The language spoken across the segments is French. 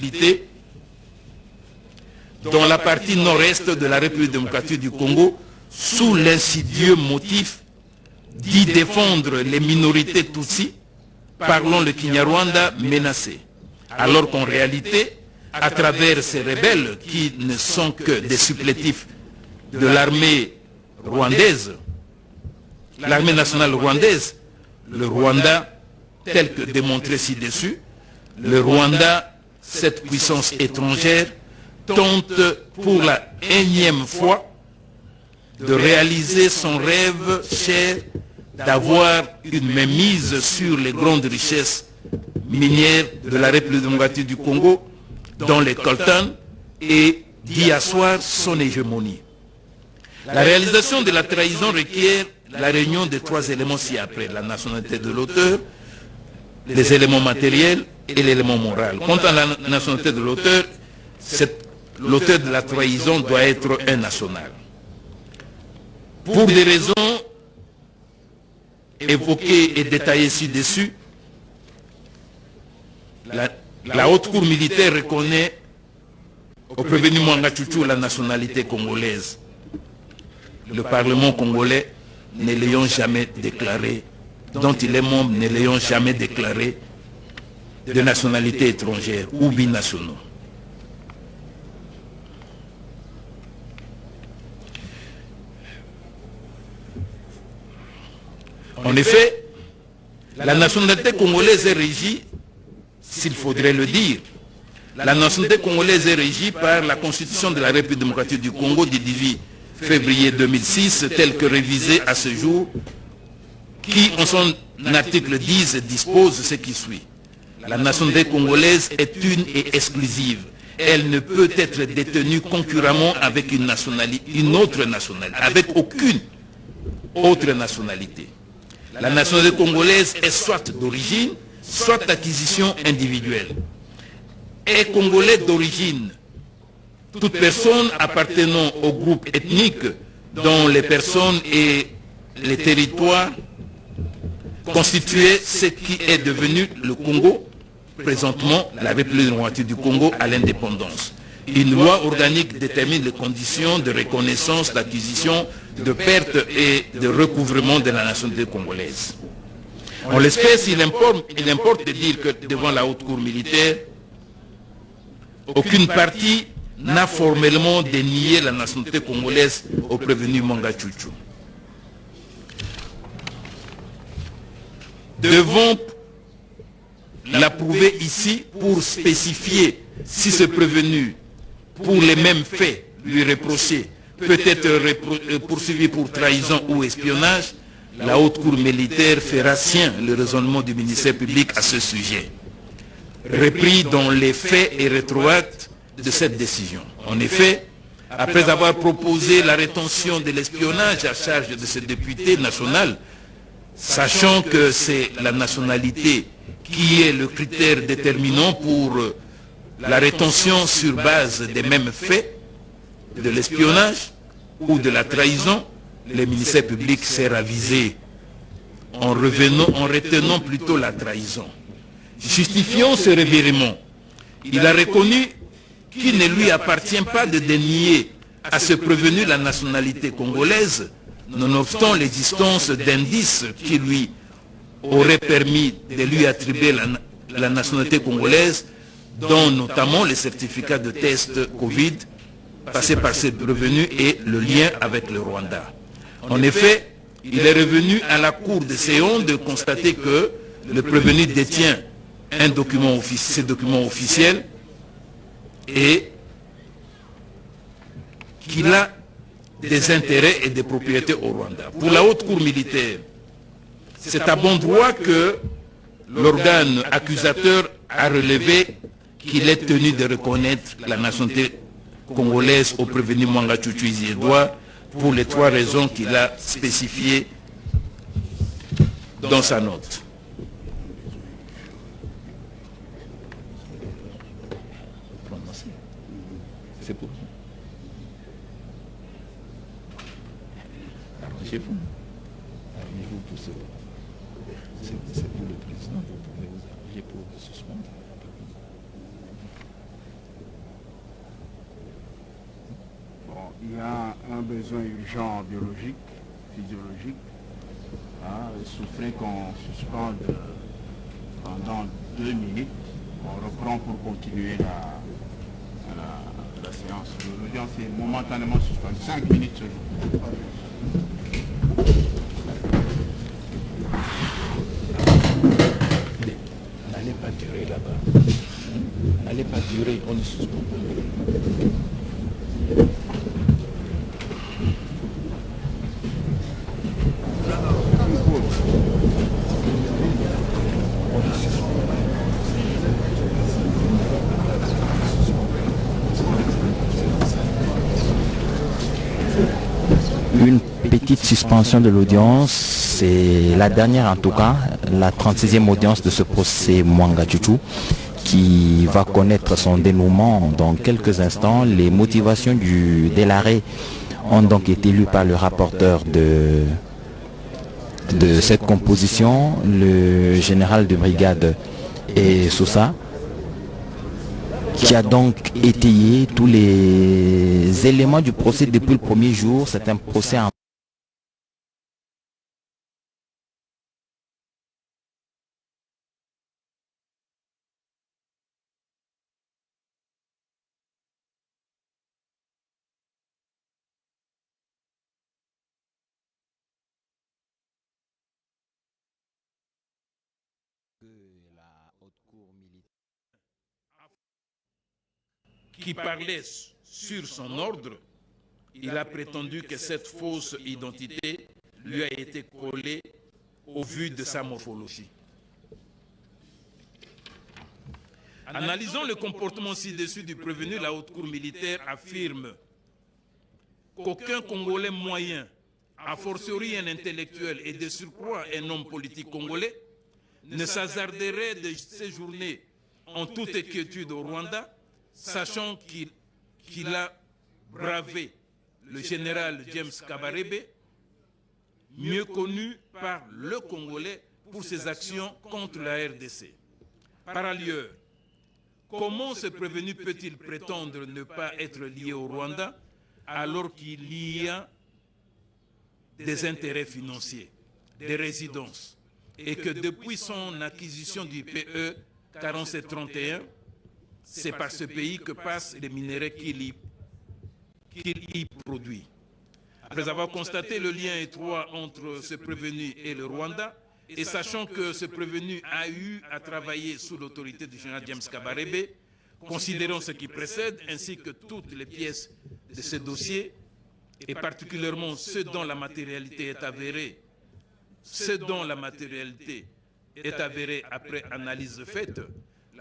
précipité dans la partie nord-est de la République démocratique du Congo sous l'insidieux motif d'y défendre les minorités Tutsi, parlant le Kinyarwanda menacé, alors qu'en réalité, à travers ces rebelles qui ne sont que des supplétifs de l'armée rwandaise, l'armée nationale rwandaise, le Rwanda tel que démontré ci-dessus, le Rwanda, cette puissance étrangère, tente pour la énième fois de réaliser son rêve cher d'avoir une mainmise sur les grandes richesses minières de la République démocratique du Congo, dans les coltans, et d'y asseoir son hégémonie. La réalisation de la trahison requiert la réunion de trois éléments ci-après: la nationalité de l'auteur, les éléments matériels et l'élément moral. Quant à la nationalité de l'auteur, l'auteur de la trahison doit être un national. Pour des raisons évoquées et détaillées ci-dessus, la haute cour militaire reconnaît au prévenu Mwanga Chuchu la nationalité congolaise. Le Parlement congolais, ne l'ayant jamais déclaré, dont il est membre, ne l'ayant jamais déclaré de nationalité étrangère ou binationaux. En effet, la nationalité congolaise est régie, s'il faudrait le dire, la nationalité congolaise est régie par la Constitution de la République démocratique du Congo du 18 février 2006, telle que révisée à ce jour, qui, en son article 10, dispose ce qui suit. La nationalité congolaise est une et exclusive. Elle ne peut être détenue concurremment avec une autre nationalité, avec aucune autre nationalité. La nationalité congolaise est soit d'origine, soit d'acquisition individuelle. Est congolais d'origine toute personne appartenant au groupe ethnique dont les personnes et les territoires constituaient ce qui est devenu le Congo, présentement la République démocratique du Congo à l'indépendance. Une loi organique détermine les conditions de reconnaissance, d'acquisition, de perte et de recouvrement de la nationalité congolaise. En l'espèce, il importe de dire que devant la haute cour militaire, aucune partie n'a formellement dénié la nationalité congolaise au prévenu Mwanga Chuchu. Devons l'approuver ici pour spécifier si ce prévenu, pour les mêmes faits lui reprochés, peut être poursuivi pour trahison ou espionnage. La haute cour militaire fera sien le raisonnement du ministère public à ce sujet, repris dans les faits et rétroactes de cette décision. En effet, après avoir proposé la rétention de l'espionnage à charge de ce député national, sachant que c'est la nationalité qui est le critère déterminant pour la rétention sur base des mêmes faits, de l'espionnage ou de la trahison, le ministère public s'est ravisé en retenant plutôt la trahison. Justifiant ce revirement, il a reconnu qu'il ne lui appartient pas de dénier à ce prévenu la nationalité congolaise, nonobstant l'existence d'indices qui lui auraient permis de lui attribuer la nationalité congolaise, dont notamment les certificats de test Covid passés par ce prévenu et le lien avec le Rwanda. En effet, il est revenu à la cour de Séon de constater que le prévenu détient un document officiel et qu'il a des intérêts et des propriétés au Rwanda. Pour la haute cour militaire, c'est à bon droit que l'organe accusateur a relevé qu'il est tenu de reconnaître la nationalité congolaise au prévenu Mwanga Chuchu Iziedois pour les trois raisons qu'il a spécifiées dans sa note. C'est pour vous. Arrangez-vous. Arrangez-vous pour ce. C'est pour le président, vous pouvez vous arranger pour suspendre. il y a un besoin urgent biologique, physiologique. Il souffrait qu'on suspende pendant 2 minutes. On reprend pour continuer la séance. L'audience est momentanément suspendue. 5 minutes seulement. N'allez pas durer là-bas. N'allez pas durer, on est suspend. Une petite suspension de l'audience, c'est la dernière en tout cas, la 36e audience de ce procès Mwanga Tchouchou qui va connaître son dénouement dans quelques instants. Les motivations de l'arrêt ont donc été lues par le rapporteur de cette composition, le général de brigade et Sousa, qui a donc étayé tous les éléments du procès depuis le premier jour. C'est un procès en qui parlait sur son ordre, il a prétendu que cette fausse identité lui a été collée au vu de sa morphologie. Analysant le comportement ci-dessus du prévenu, la haute cour militaire affirme qu'aucun Congolais moyen, a fortiori un intellectuel et de surcroît un homme politique congolais, ne s'hasarderait de séjourner en toute inquiétude au Rwanda, sachant qu'il a bravé le général James Kabarebe, mieux connu par le Congolais pour ses actions contre la RDC. Par ailleurs, comment ce prévenu peut-il prétendre ne pas être lié au Rwanda alors qu'il y a des intérêts financiers, des résidences, et que depuis son acquisition du PE 4731, c'est par ce pays que passent les minéraux qu'il y produit. Après avoir constaté le lien étroit entre ce prévenu et le Rwanda, et sachant que ce prévenu a eu à travailler sous l'autorité du général James Kabarebe, considérons ce qui précède, ainsi que toutes les pièces de ce dossier, et particulièrement ceux dont la matérialité est avérée, après analyse faite,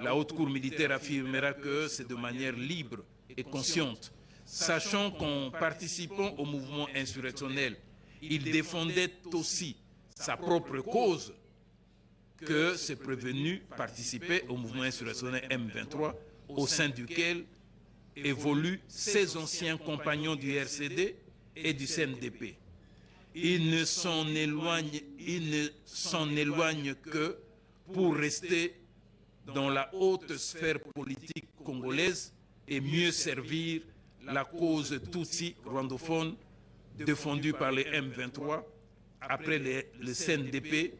la haute cour militaire affirmera que c'est de manière libre et consciente, sachant qu'en participant au mouvement insurrectionnel, il défendait aussi sa propre cause, que ce prévenu participait au mouvement insurrectionnel M23, au sein duquel évoluent ses anciens compagnons du RCD et du CNDP. Il ne s'en éloigne que pour rester dans la haute sphère politique congolaise et mieux servir la cause Tutsi rwandophone défendue par les M23 après le CNDP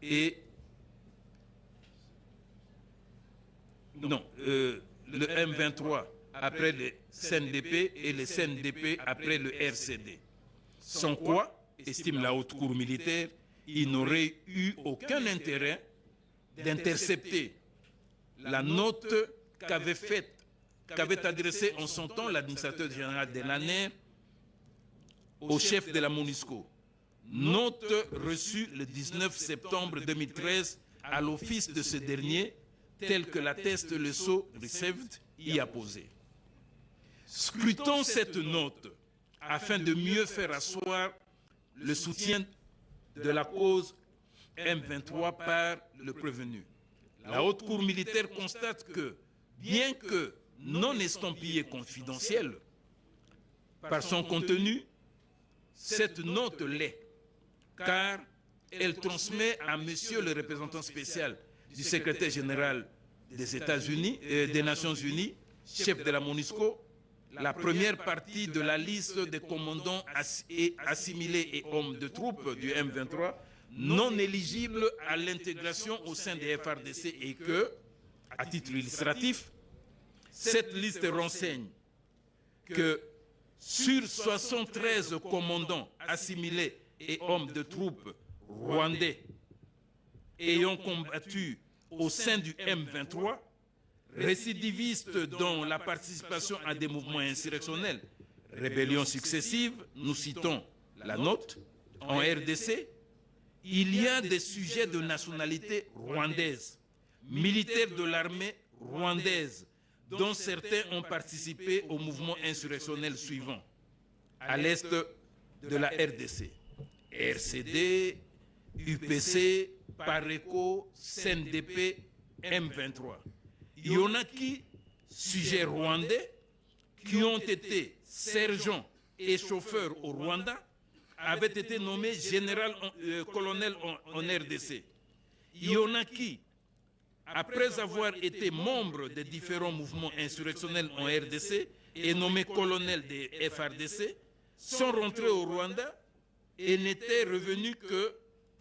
et le M23 après le CNDP et le CNDP après le RCD. Sans quoi, estime la haute cour militaire, il n'aurait eu aucun intérêt d'intercepter la note qu'avait adressée en son temps l'administrateur général de l'ANER au chef de la MONUSCO. Note reçue le 19 septembre 2013 à l'office de ce dernier, tel que l'atteste le SO Received y a posé. Scrutons cette note afin de mieux faire asseoir le soutien de la cause M23 par le prévenu. La haute cour militaire constate que, bien que non estampillée confidentielle par son contenu, cette note l'est, car elle transmet à monsieur le représentant spécial du secrétaire général des États-Unis, des Nations Unies, chef de la MONUSCO, la première partie de la liste des commandants assimilés et hommes de troupes du M23 non éligibles à l'intégration au sein des FARDC et que, à titre illustratif, cette liste renseigne que sur 73 commandants assimilés et hommes de troupes rwandais ayant combattu au sein du M23, récidivistes dans la participation à des mouvements insurrectionnels, rébellions successives, nous citons la note, en RDC, il y a des sujets de nationalité rwandaise, militaires de l'armée rwandaise, dont certains ont participé au mouvement insurrectionnel suivant, à l'est de la RDC, RCD, UPC, PARECO, CNDP, M23. Il y en a qui, sujets rwandais, qui ont été sergents et chauffeurs au Rwanda, avaient été nommés colonel en RDC. Il y en a qui, après avoir été membres des différents mouvements insurrectionnels en RDC et nommés colonels des FARDC, sont rentrés au Rwanda et n'étaient revenus que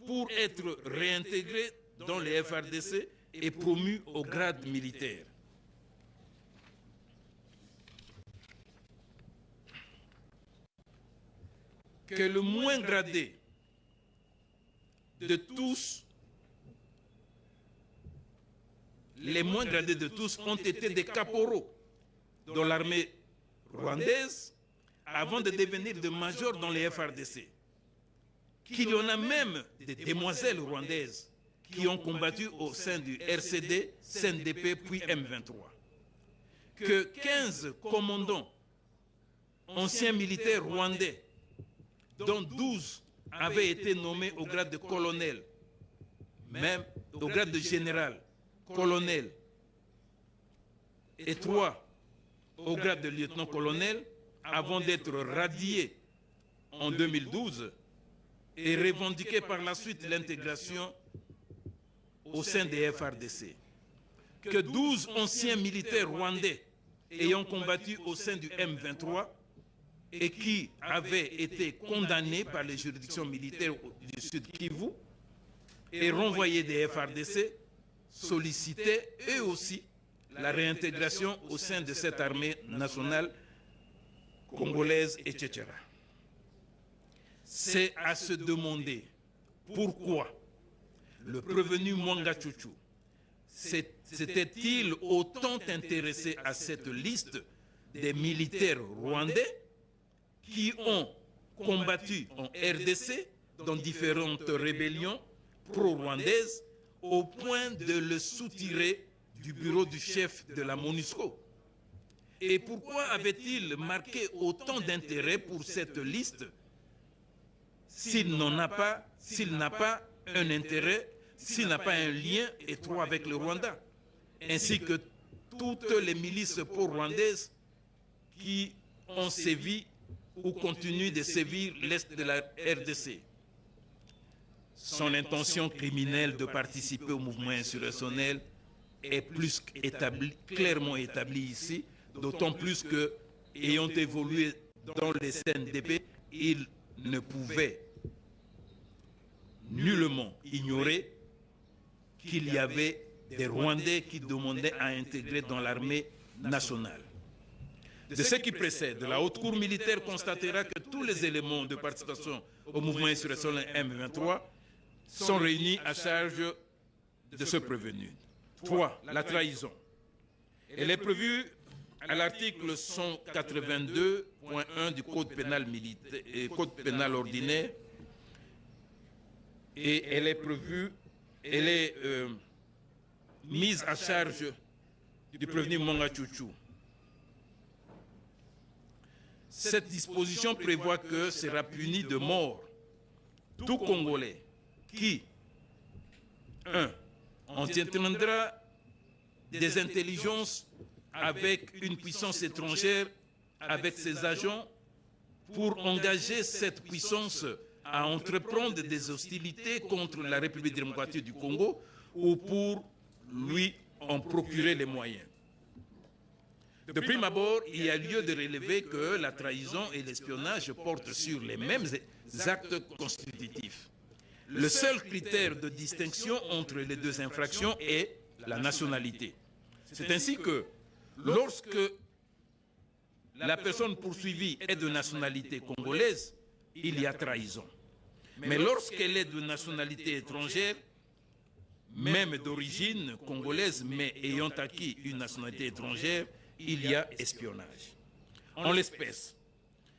pour être réintégrés dans les FARDC et promus au grade militaire. Que le moins gradé de tous, les moins gradés de tous ont été des caporaux dans l'armée rwandaise avant de devenir des majors dans les FARDC. Qu'il y en a même des demoiselles rwandaises qui ont combattu au sein du RCD, CNDP puis M23. Que 15 commandants, anciens militaires rwandais, dont 12 avaient été nommés au grade de colonel, même au grade de général, colonel, et 3 au grade de lieutenant-colonel, avant d'être radiés en 2012 et revendiqués par la suite l'intégration au sein des FARDC. Que 12 anciens militaires rwandais ayant combattu au sein du M23 et qui avaient été condamnés par les juridictions militaires du Sud Kivu et renvoyés des FARDC, sollicitaient eux aussi la réintégration au sein de cette armée nationale congolaise, etc. C'est à se demander pourquoi le prévenu Mwanga Tchouchou s'était-il autant intéressé à cette liste des militaires rwandais qui ont combattu en RDC dans différentes rébellions pro-rwandaises au point de le soutirer du bureau du chef de la MONUSCO. Et pourquoi avait-il marqué autant d'intérêt pour cette liste s'il n'a pas un intérêt, s'il n'a pas un lien étroit avec le Rwanda, ainsi que toutes les milices pro-rwandaises qui ont sévi ou continuent de sévir l'Est de la RDC. Son intention criminelle de participer au mouvement insurrectionnel est plus clairement établie ici, d'autant plus que, ayant évolué dans les CNDP, il ne pouvait nullement ignorer qu'il y avait des Rwandais qui demandaient à intégrer dans l'armée nationale. De ce qui précède, la Haute Cour militaire constatera que tous les éléments de participation au mouvement insurrectionnel M23 sont réunis à charge de ce prévenu. 3. La trahison. Elle est prévue à l'article 182.1 du Code pénal militaire et Code pénal ordinaire, et elle est mise à charge du prévenu Mwanga Tchouchou. Cette disposition prévoit que sera puni de mort tout Congolais qui, 1. entretiendra des intelligences avec une puissance étrangère, avec ses agents, pour engager cette puissance à entreprendre des hostilités contre la République démocratique du Congo ou pour lui en procurer les moyens. De prime abord, il y a lieu de relever que la trahison et l'espionnage portent sur les mêmes actes constitutifs. Le seul critère de distinction entre les deux infractions est la nationalité. C'est ainsi que lorsque la personne poursuivie est de nationalité congolaise, il y a trahison. Mais lorsqu'elle est de nationalité étrangère, même d'origine congolaise, mais ayant acquis une nationalité étrangère, il y a espionnage. En l'espèce,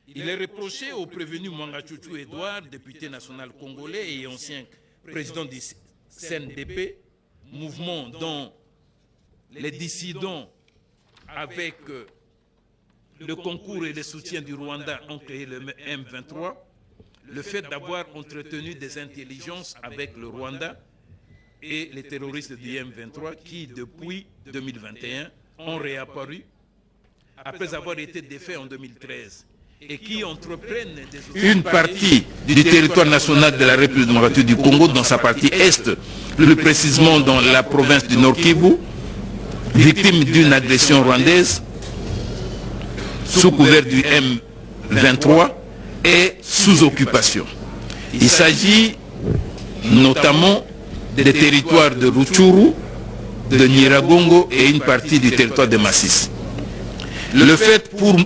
il est reproché au prévenu Mwanga Chouchou Edouard, député national congolais et ancien président du CNDP, mouvement dont les dissidents, avec le concours et le soutien du Rwanda, ont créé le M23, le fait d'avoir entretenu des intelligences avec le Rwanda et les terroristes du M23 qui, depuis 2021, ont réapparu après avoir été défaits en 2013 et qui entreprennent une partie du territoire national de la République démocratique du Congo, dans sa partie est, plus précisément dans la province du Nord Kivu, victime d'une agression rwandaise sous couvert du M23 et sous occupation. Il s'agit notamment des territoires de Rutshuru, de Nyiragongo et une partie du territoire de Masisi. Le fait pour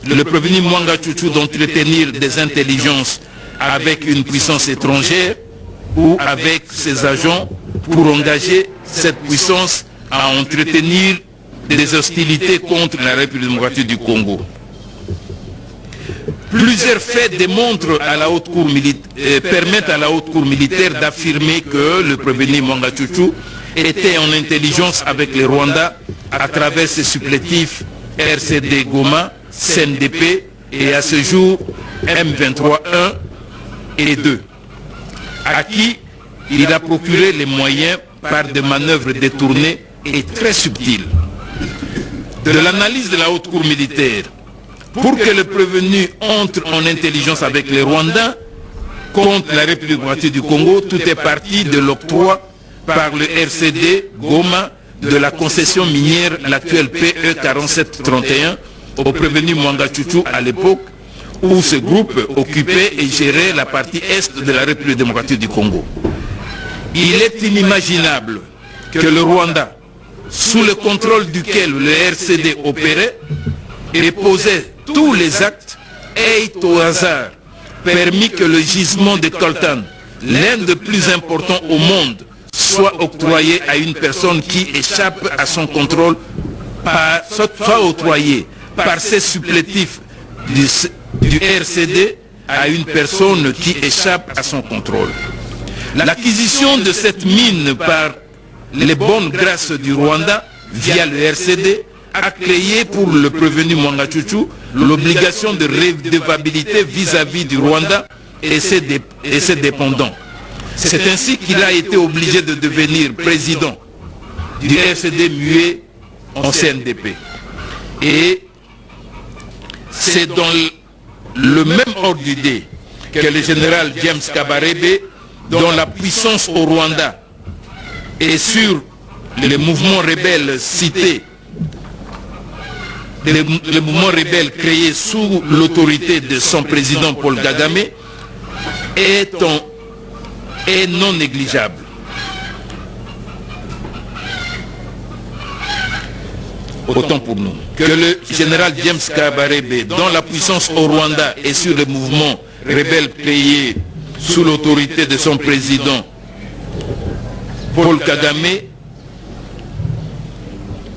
le prévenu Mwanga Chouchou d'entretenir des intelligences avec une puissance étrangère ou avec ses agents pour engager cette puissance à entretenir des hostilités contre la République démocratique du Congo. Plusieurs faits démontrent à la haute cour permettent à la haute cour militaire d'affirmer que le prévenu Mwanga Chouchou était en intelligence avec les Rwandais à travers ses supplétifs RCD Goma, CNDP et à ce jour M23 1 et 2, à qui il a procuré les moyens par des manœuvres détournées et très subtiles. De l'analyse de la haute cour militaire, pour que le prévenu entre en intelligence avec les Rwandais contre la République démocratique du Congo, tout est parti de l'octroi par le RCD Goma de la concession minière, l'actuelle PE 4731, au prévenu Mwanga Chouchou à l'époque où ce groupe occupait et gérait la partie est de la République démocratique du Congo. Il est inimaginable que le Rwanda, sous le contrôle duquel le RCD opérait et posait tous les actes, ait au hasard permis que le gisement de Coltan, l'un des plus importants au monde, soit octroyé à une personne qui échappe à son contrôle, soit octroyé par ses supplétifs du RCD à une personne qui échappe à son contrôle. L'acquisition de cette mine par les bonnes grâces du Rwanda via le RCD a créé pour le prévenu Mwanga Chouchou l'obligation de redevabilité vis-à-vis du Rwanda et ses dépendants. C'est ainsi qu'il a été obligé de devenir président du RCD muet en CNDP. Et c'est dans le même ordre d'idée que le général James Kabarebe, dont la puissance au Rwanda et sur les mouvements rebelles cités, les mouvements rebelles créés sous l'autorité de son président Paul Kagame, est non négligeable. Autant pour nous. Que le général James Kabarebe, dont la puissance au Rwanda et sur les mouvements rebelles créés sous l'autorité de son président Paul Kagame,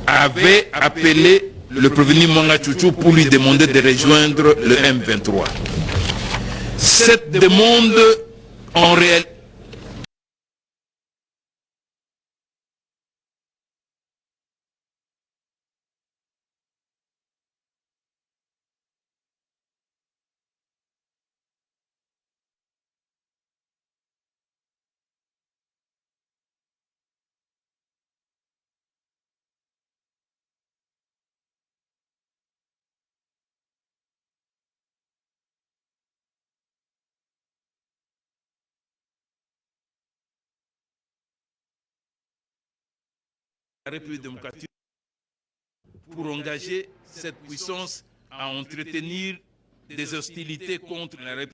avait appelé le prévenu Mwanga Chouchou pour lui demander de rejoindre le M23. Cette demande, en réalité, la République démocratique pour engager cette puissance à entretenir des hostilités contre la République.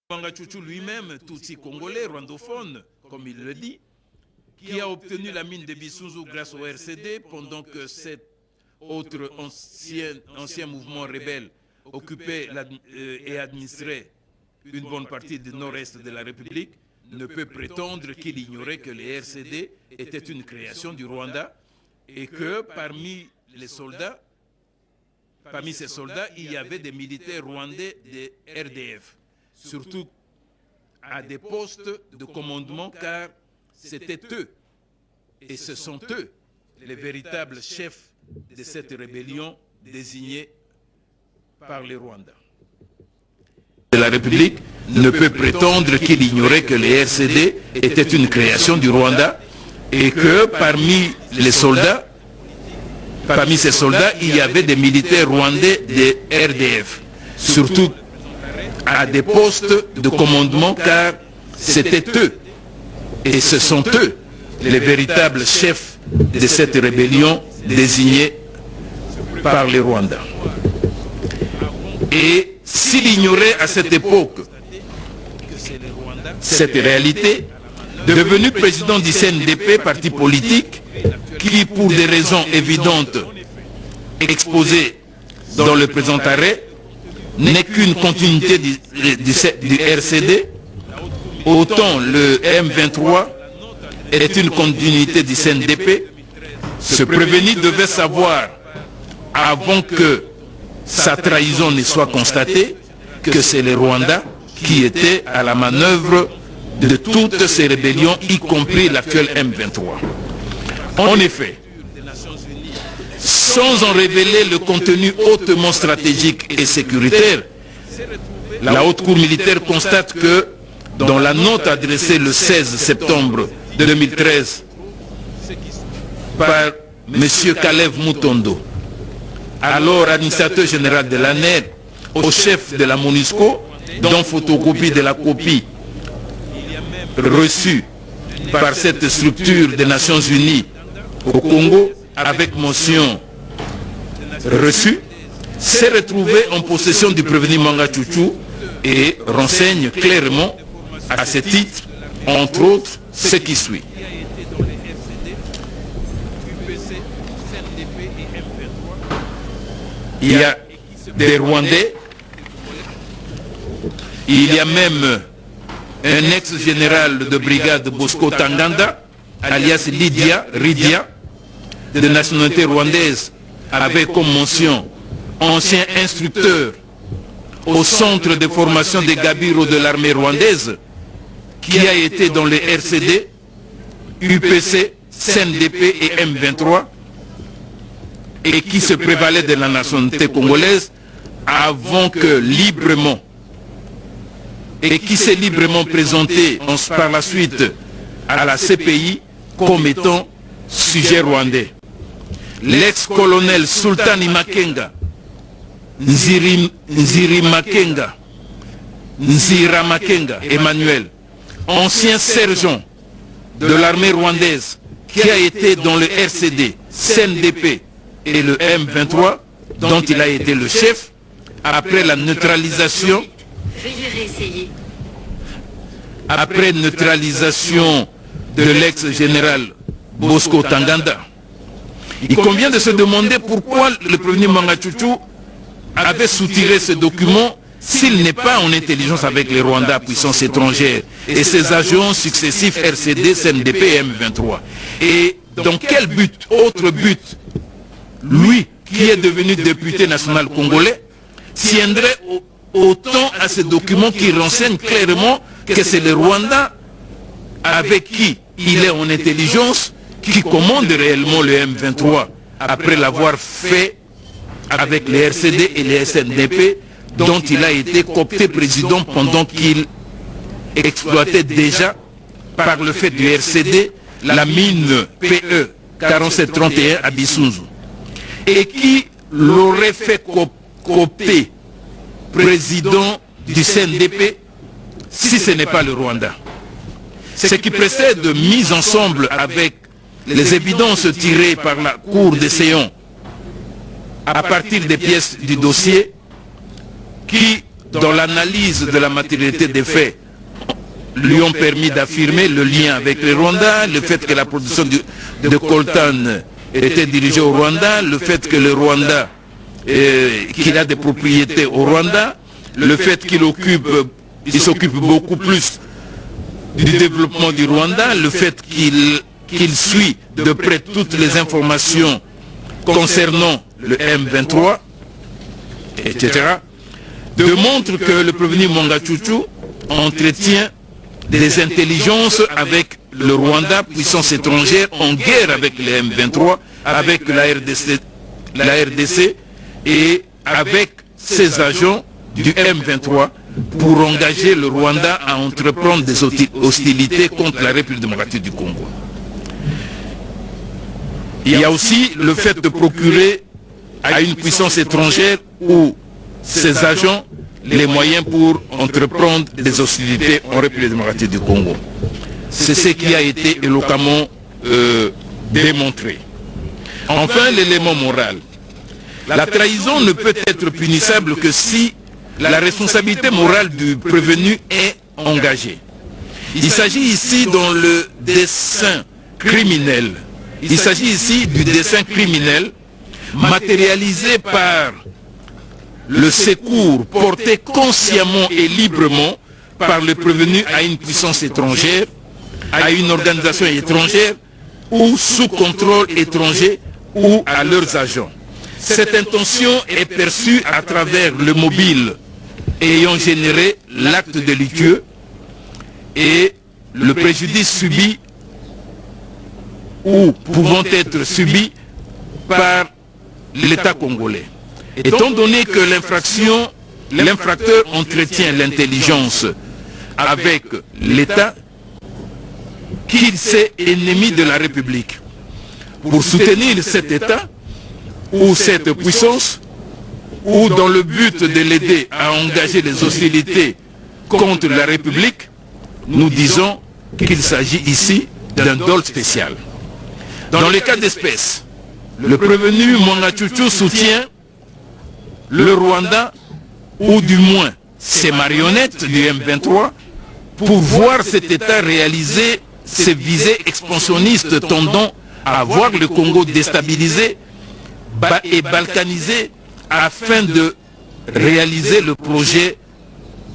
Mwanga Chuchu lui-même, Tutsi congolais, rwandophone, comme il le dit, qui a obtenu la mine de Bissouzou grâce au RCD, pendant que cet autre ancien mouvement rebelle occupait et administrait une bonne partie du nord-est de la République, ne peut prétendre qu'il ignorait que le RCD était une création du Rwanda et que parmi ces soldats, il y avait des militaires rwandais des RDF, surtout à des postes de commandement, car c'était eux, et ce sont eux, les véritables chefs de cette rébellion désignée par les Rwandais. La République ne peut prétendre qu'il ignorait que le RCD était une création du Rwanda et que parmi ces soldats, il y avait des militaires rwandais des RDF, surtout à des postes de commandement, car c'était eux, et ce sont eux, les véritables chefs de cette rébellion désignée par les Rwandais. Et s'il ignorait à cette époque cette réalité, devenu président du CNDP, parti politique, qui, pour des raisons évidentes exposées dans le présent arrêt, n'est qu'une continuité du RCD, autant le M23 est une continuité du CNDP. Ce prévenu devait savoir, avant que sa trahison ne soit constatée, que c'est les Rwandais qui étaient à la manœuvre de toutes ces rébellions, y compris l'actuel M23. En effet, sans en révéler le contenu hautement stratégique et sécuritaire, la Haute Cour militaire constate que, dans la note adressée le 16 septembre 2013 par M. Kalev Mutondo, alors administrateur général de l'ANER, au chef de la MONUSCO, dont photocopie de la copie reçue par cette structure des Nations Unies au Congo, avec mention reçue, s'est retrouvé en possession du prévenu Mwanga Chuchu et renseigne clairement à ce titre, entre autres, ce qui suit. Il y a des Rwandais, il y a même un ex-général de brigade Bosco Tanganda, alias Ridia, de nationalité rwandaise, avec comme mention ancien instructeur au centre de formation des Gabiro de l'armée rwandaise, qui a été dans les RCD, UPC, CNDP et M23, et qui se prévalait de la nationalité congolaise avant que librement, et qui s'est librement présenté par la suite à la CPI comme étant sujet rwandais. L'ex-colonel Sultani Makenga, Nzira Makenga Emmanuel, ancien sergent de l'armée rwandaise, qui a été dans le RCD, CNDP et le M23, dont il a été le chef, après la neutralisation, de l'ex-général Bosco Tanganda. Il convient de se demander pourquoi le prévenu Mwanga Chuchu avait soutiré ce document s'il n'est pas en intelligence avec les Rwandais, puissance étrangère, et ses agents successifs RCD, CNDP et M23. Et dans quel but, autre but, lui, qui est devenu député national congolais, tiendrait autant à ce document qui renseigne clairement que c'est le Rwanda avec qui il est en intelligence qui commande réellement le M23 après l'avoir fait avec les RCD et les SNDP dont il a été coopté président pendant qu'il exploitait déjà par le fait du RCD la mine PE 4731 à Bissouzou et qui l'aurait fait coopter président du CNDP si ce n'est pas le Rwanda. Ce qui précède, mise ensemble avec les évidences tirées par la Cour des Séons à partir des pièces du dossier qui, dans l'analyse de la matérialité des faits, lui ont permis d'affirmer le lien avec le Rwanda, le fait que la production de coltan était dirigée au Rwanda, le fait que le Rwanda, qu'il a des propriétés au Rwanda, le fait qu'il s'occupe beaucoup plus du développement du Rwanda, le fait qu'il suit de près toutes les informations concernant le M23, etc., démontre que le prévenu Mwanga Chuchu entretient des intelligences avec le Rwanda, puissance étrangère, en guerre avec le M23, avec la RDC et avec ses agents du M23 pour engager le Rwanda à entreprendre des hostilités contre la République démocratique du Congo. Il y a aussi le fait de procurer à une puissance étrangère ou ses agents les moyens pour entreprendre des hostilités en République démocratique du Congo. C'est ce qui a été éloquemment démontré. Enfin, l'élément moral. La trahison ne peut être punissable que si la responsabilité morale du prévenu est engagée. Il s'agit ici dans le dessein criminel. Il s'agit ici du dessein criminel matérialisé par le secours porté consciemment et librement par le prévenu à une puissance étrangère, à une organisation étrangère ou sous contrôle étranger ou à leurs agents. Cette intention est perçue à travers le mobile ayant généré l'acte délictueux et le préjudice subi ou pouvant être subi par l'État congolais. Étant donné que l'infracteur entretient l'intelligence avec l'État, qu'il s'est ennemi de la République. Pour soutenir cet État ou cette puissance, ou dans le but de l'aider à engager les hostilités contre la République, nous disons qu'il s'agit ici d'un dol spécial. Dans les cas d'espèce, le prévenu Mwanga Chuchu soutient le Rwanda, ou du moins ses marionnettes du M23, pour voir cet État réaliser ses visées expansionnistes tendant à voir le Congo déstabilisé et balkanisé afin de réaliser le projet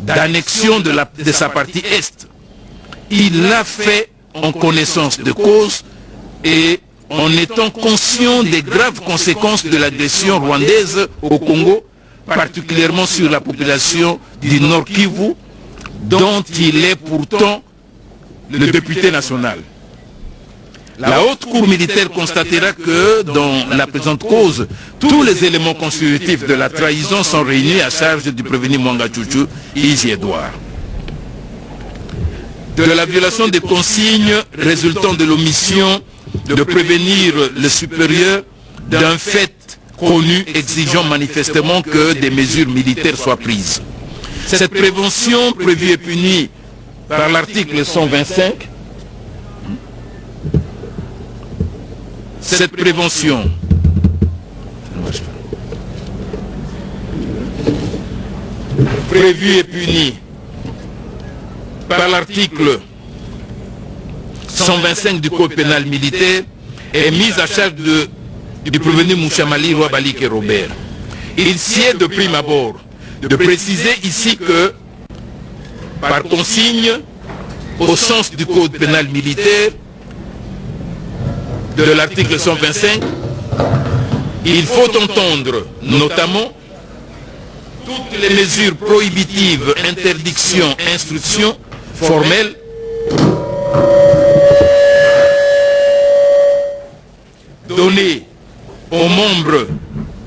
d'annexion de sa partie Est. Il l'a fait en connaissance de cause et en étant conscient des graves conséquences de l'agression rwandaise au Congo, particulièrement sur la population du Nord Kivu, dont il est pourtant le député national. La haute cour militaire constatera que dans la présente cause, tous les éléments constitutifs de la trahison sont réunis à charge du prévenu Mwanga Chuchu Isi Edouard. De la violation des consignes résultant de l'omission de prévenir le supérieur d'un fait connu exigeant manifestement que des mesures militaires soient prises. Cette prévention prévue et punie par l'article 125, cette prévention prévue et punie par l'article 125 du Code pénal militaire est mise à charge du prévenu Mouchamali Rouabalike Robert. Il sied de prime abord de préciser ici que, par consigne, au sens du Code pénal militaire, de l'article 125, il faut entendre notamment toutes les mesures prohibitives, interdictions, instructions formelles données aux membres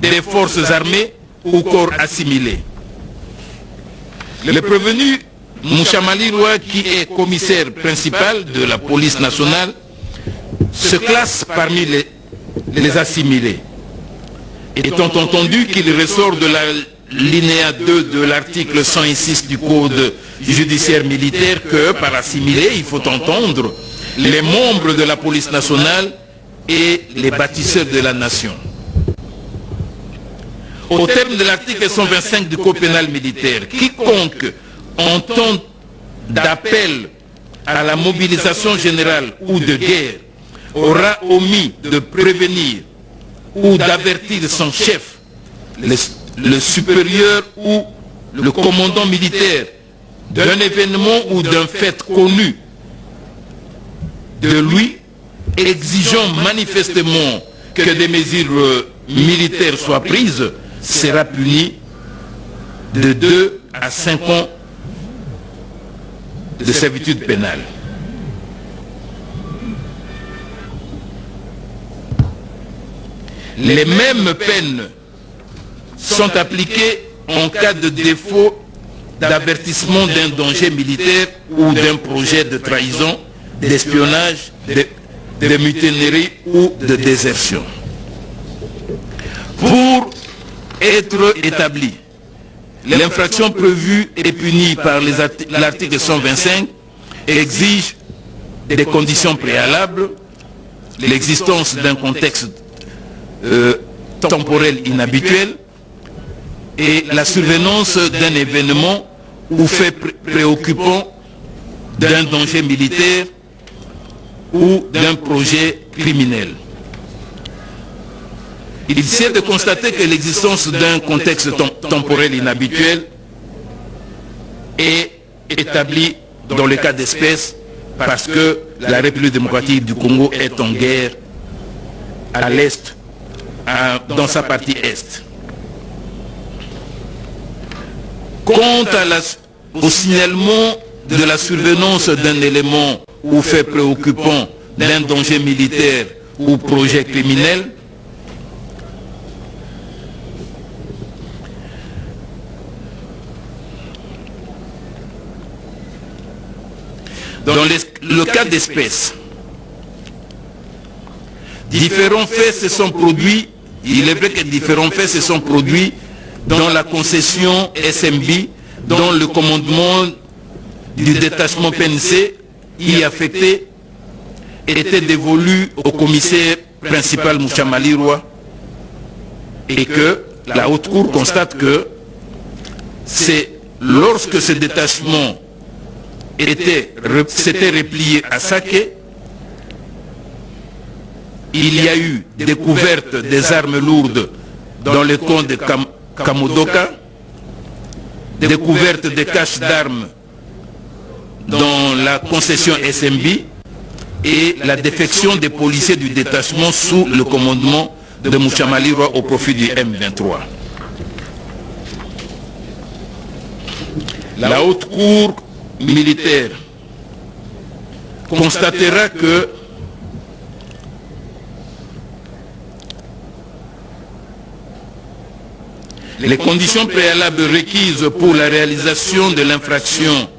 des forces armées ou corps assimilés. Le prévenu Mouchamali Roy, qui est commissaire principal de la police nationale, se classe parmi les assimilés. Étant entendu qu'il ressort de la linéa 2 de l'article 106 du Code judiciaire militaire que, par assimilé, il faut entendre les membres de la police nationale et les bâtisseurs de la nation. Au terme de l'article 125 du Code pénal militaire, quiconque en temps d'appel à la mobilisation générale ou de guerre aura omis de prévenir ou d'avertir son chef, le supérieur ou le commandant militaire d'un événement ou d'un fait connu de lui, exigeant manifestement que des mesures militaires soient prises, sera puni de 2 à 5 ans de servitude pénale. Les mêmes peines sont appliquées en cas de défaut d'avertissement d'un danger militaire ou d'un projet de trahison, d'espionnage, de mutinerie ou de désertion. Pour être établie, l'infraction prévue et punie par l'article 125 exige des conditions préalables, l'existence d'un contexte temporel inhabituel et la survenance d'un événement ou fait préoccupant d'un danger militaire ou d'un projet criminel. Il s'est de constater que l'existence d'un contexte temporel inhabituel est établie dans le cas d'espèce parce que la République démocratique du Congo est en guerre à l'Est, dans sa partie Est. Quant au signalement de la survenance d'un élément ou fait préoccupant d'un danger militaire ou projet criminel, dans le cas d'espèce, différents faits se sont produits, il est vrai que différents faits se sont produits dans la concession SMB, dont le commandement du détachement PNC y affecté était dévolu au commissaire principal Moucha Malirwa, et que la Haute Cour constate que c'est lorsque ce détachement s'était replié à Saké, il y a eu découverte des armes lourdes dans le camp de Kamodoka, découverte des caches d'armes dans la concession SMB et la défection des policiers du détachement sous le commandement de Moucha Malirwa au profit du M23. La Haute Cour militaire constatera que les conditions préalables requises pour la réalisation de l'infraction,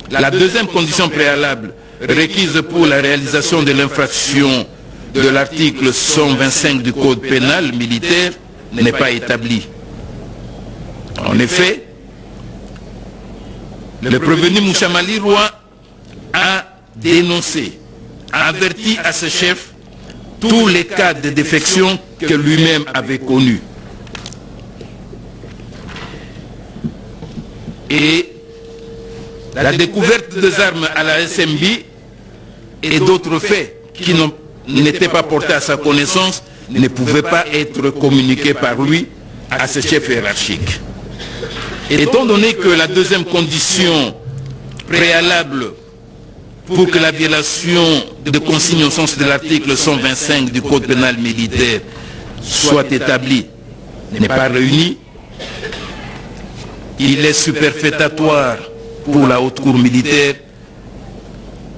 la deuxième condition préalable requise pour la réalisation de l'infraction de l'article 125 du Code pénal militaire n'est pas établie. En effet, le prévenu Moucha Malirwa a dénoncé, a averti à ses chefs tous les cas de défection que lui-même avait connus. Et la découverte des armes à la SMB et d'autres faits qui n'étaient pas portés à sa connaissance ne pouvaient pas être communiqués par lui à ses chefs hiérarchiques. Et étant donné que la deuxième condition préalable pour que la violation de consignes au sens de l'article 125 du Code pénal militaire soit établie n'est pas réunie, il est superfétatoire pour la Haute Cour militaire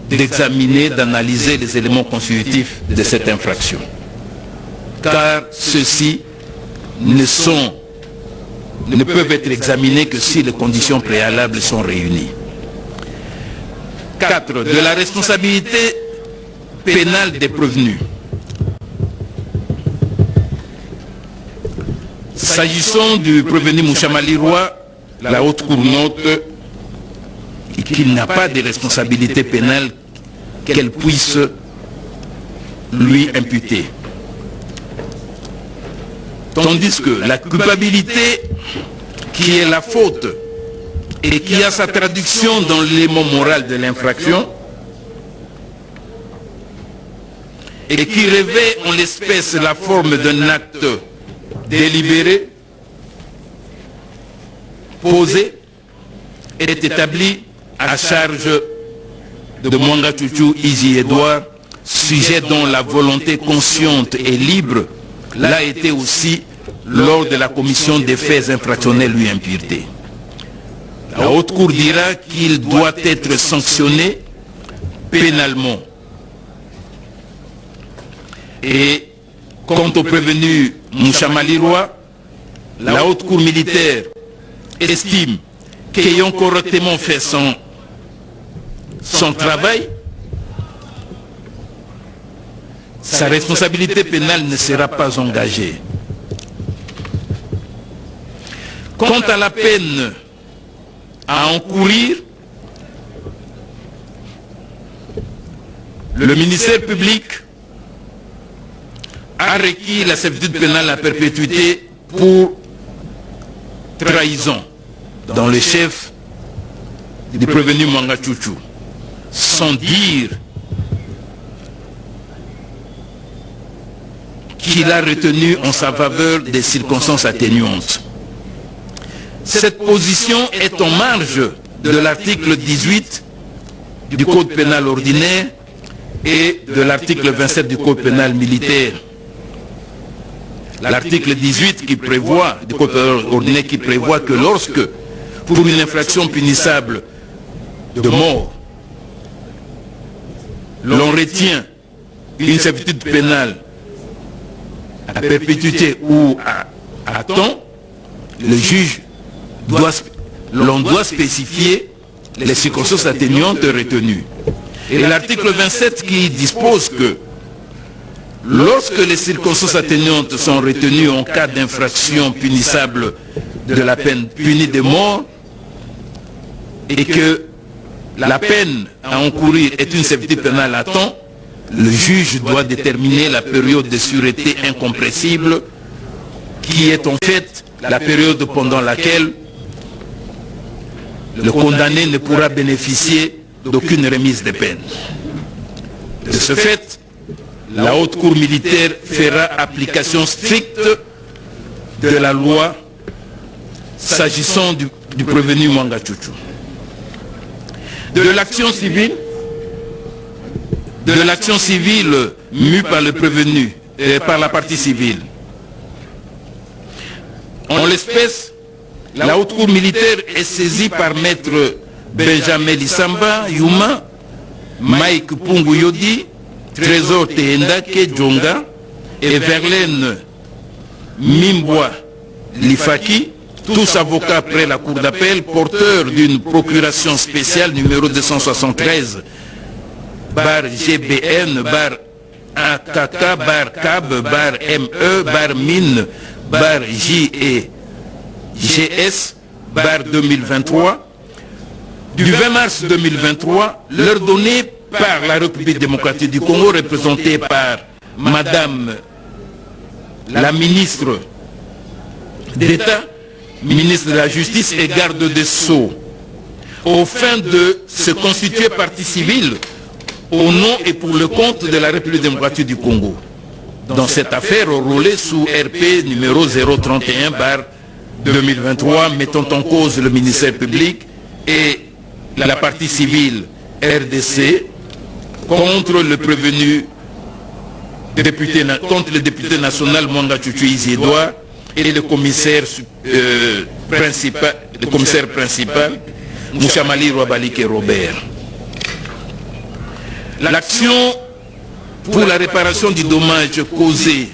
d'examiner, d'analyser les éléments constitutifs de cette infraction. Car ceux-ci ne peuvent être examinés que si les conditions préalables sont réunies. 4. De la responsabilité pénale des prévenus. S'agissant du prévenu Moucha Malirwa, la Haute Cour note qu'il n'a pas de responsabilité pénale qu'elle puisse lui imputer. Tandis que la culpabilité, qui est la faute et qui a sa traduction dans l'élément moral de l'infraction, et qui revêt en l'espèce la forme d'un acte délibéré, posé, est établi à charge de Mwanga Chuchu Izi Edouard, sujet dont la volonté consciente et libre l'a été aussi lors de la commission des faits infractionnels lui imputés. La Haute Cour dira qu'il doit être sanctionné pénalement. Et quant au prévenu Moussa Maliroy, la Haute Cour militaire estime qu'ayant correctement fait son travail, sa responsabilité pénale ne sera pas engagée. Quant à la peine à encourir, le ministère public a requis la servitude pénale à perpétuité pour trahison dans le chef du prévenu Mwanga Chuchu, sans dire qu'il a retenu en sa faveur des circonstances atténuantes. Cette position est en marge de l'article 18 du Code pénal ordinaire et de l'article 27 du Code pénal militaire. L'article 18 du Code pénal ordinaire qui prévoit que lorsque, pour une infraction punissable de mort, l'on retient une servitude pénale à perpétuité ou à temps, le juge doit spécifier les circonstances atténuantes retenues. Et l'article 27 qui dispose que lorsque les circonstances atténuantes sont retenues en cas d'infraction punissable de la peine punie de mort et que la peine à encourir est une servitude pénale à temps, le juge doit déterminer la période de sûreté incompressible qui est en fait la période pendant laquelle le condamné ne pourra bénéficier d'aucune remise de peine. De ce fait, la Haute Cour militaire fera application stricte de la loi s'agissant du prévenu Mwanga Chuchu. De l'action civile mue par le prévenu et par la partie civile. En l'espèce, la Haute Cour militaire est saisie par maître Benjamin Lissamba Yuma, Mike Pungu Yodi, Trésor Tehendake Djonga et Verlaine Mimbwa Lifaki, tous avocats après la Cour d'appel, porteurs d'une procuration spéciale numéro 273 bar GBN bar AKK bar CAB bar ME bar MIN bar J et GS bar 2023 du 20 mars 2023, leur donnée par la République démocratique du Congo, représentée par Madame la ministre d'État, ministre de la Justice et garde des Sceaux, aux fins de se constituer partie civile au nom et pour le compte de la République démocratique du Congo. Dans cette affaire, roulée sous RP numéro 031/2023, mettant en cause le ministère public et la partie civile RDC contre le prévenu contre le député national Mwanga Chuchu Izi Edouard et le commissaire principal Moussa Maliroy Balike Robert. L'action pour la réparation du dommage causé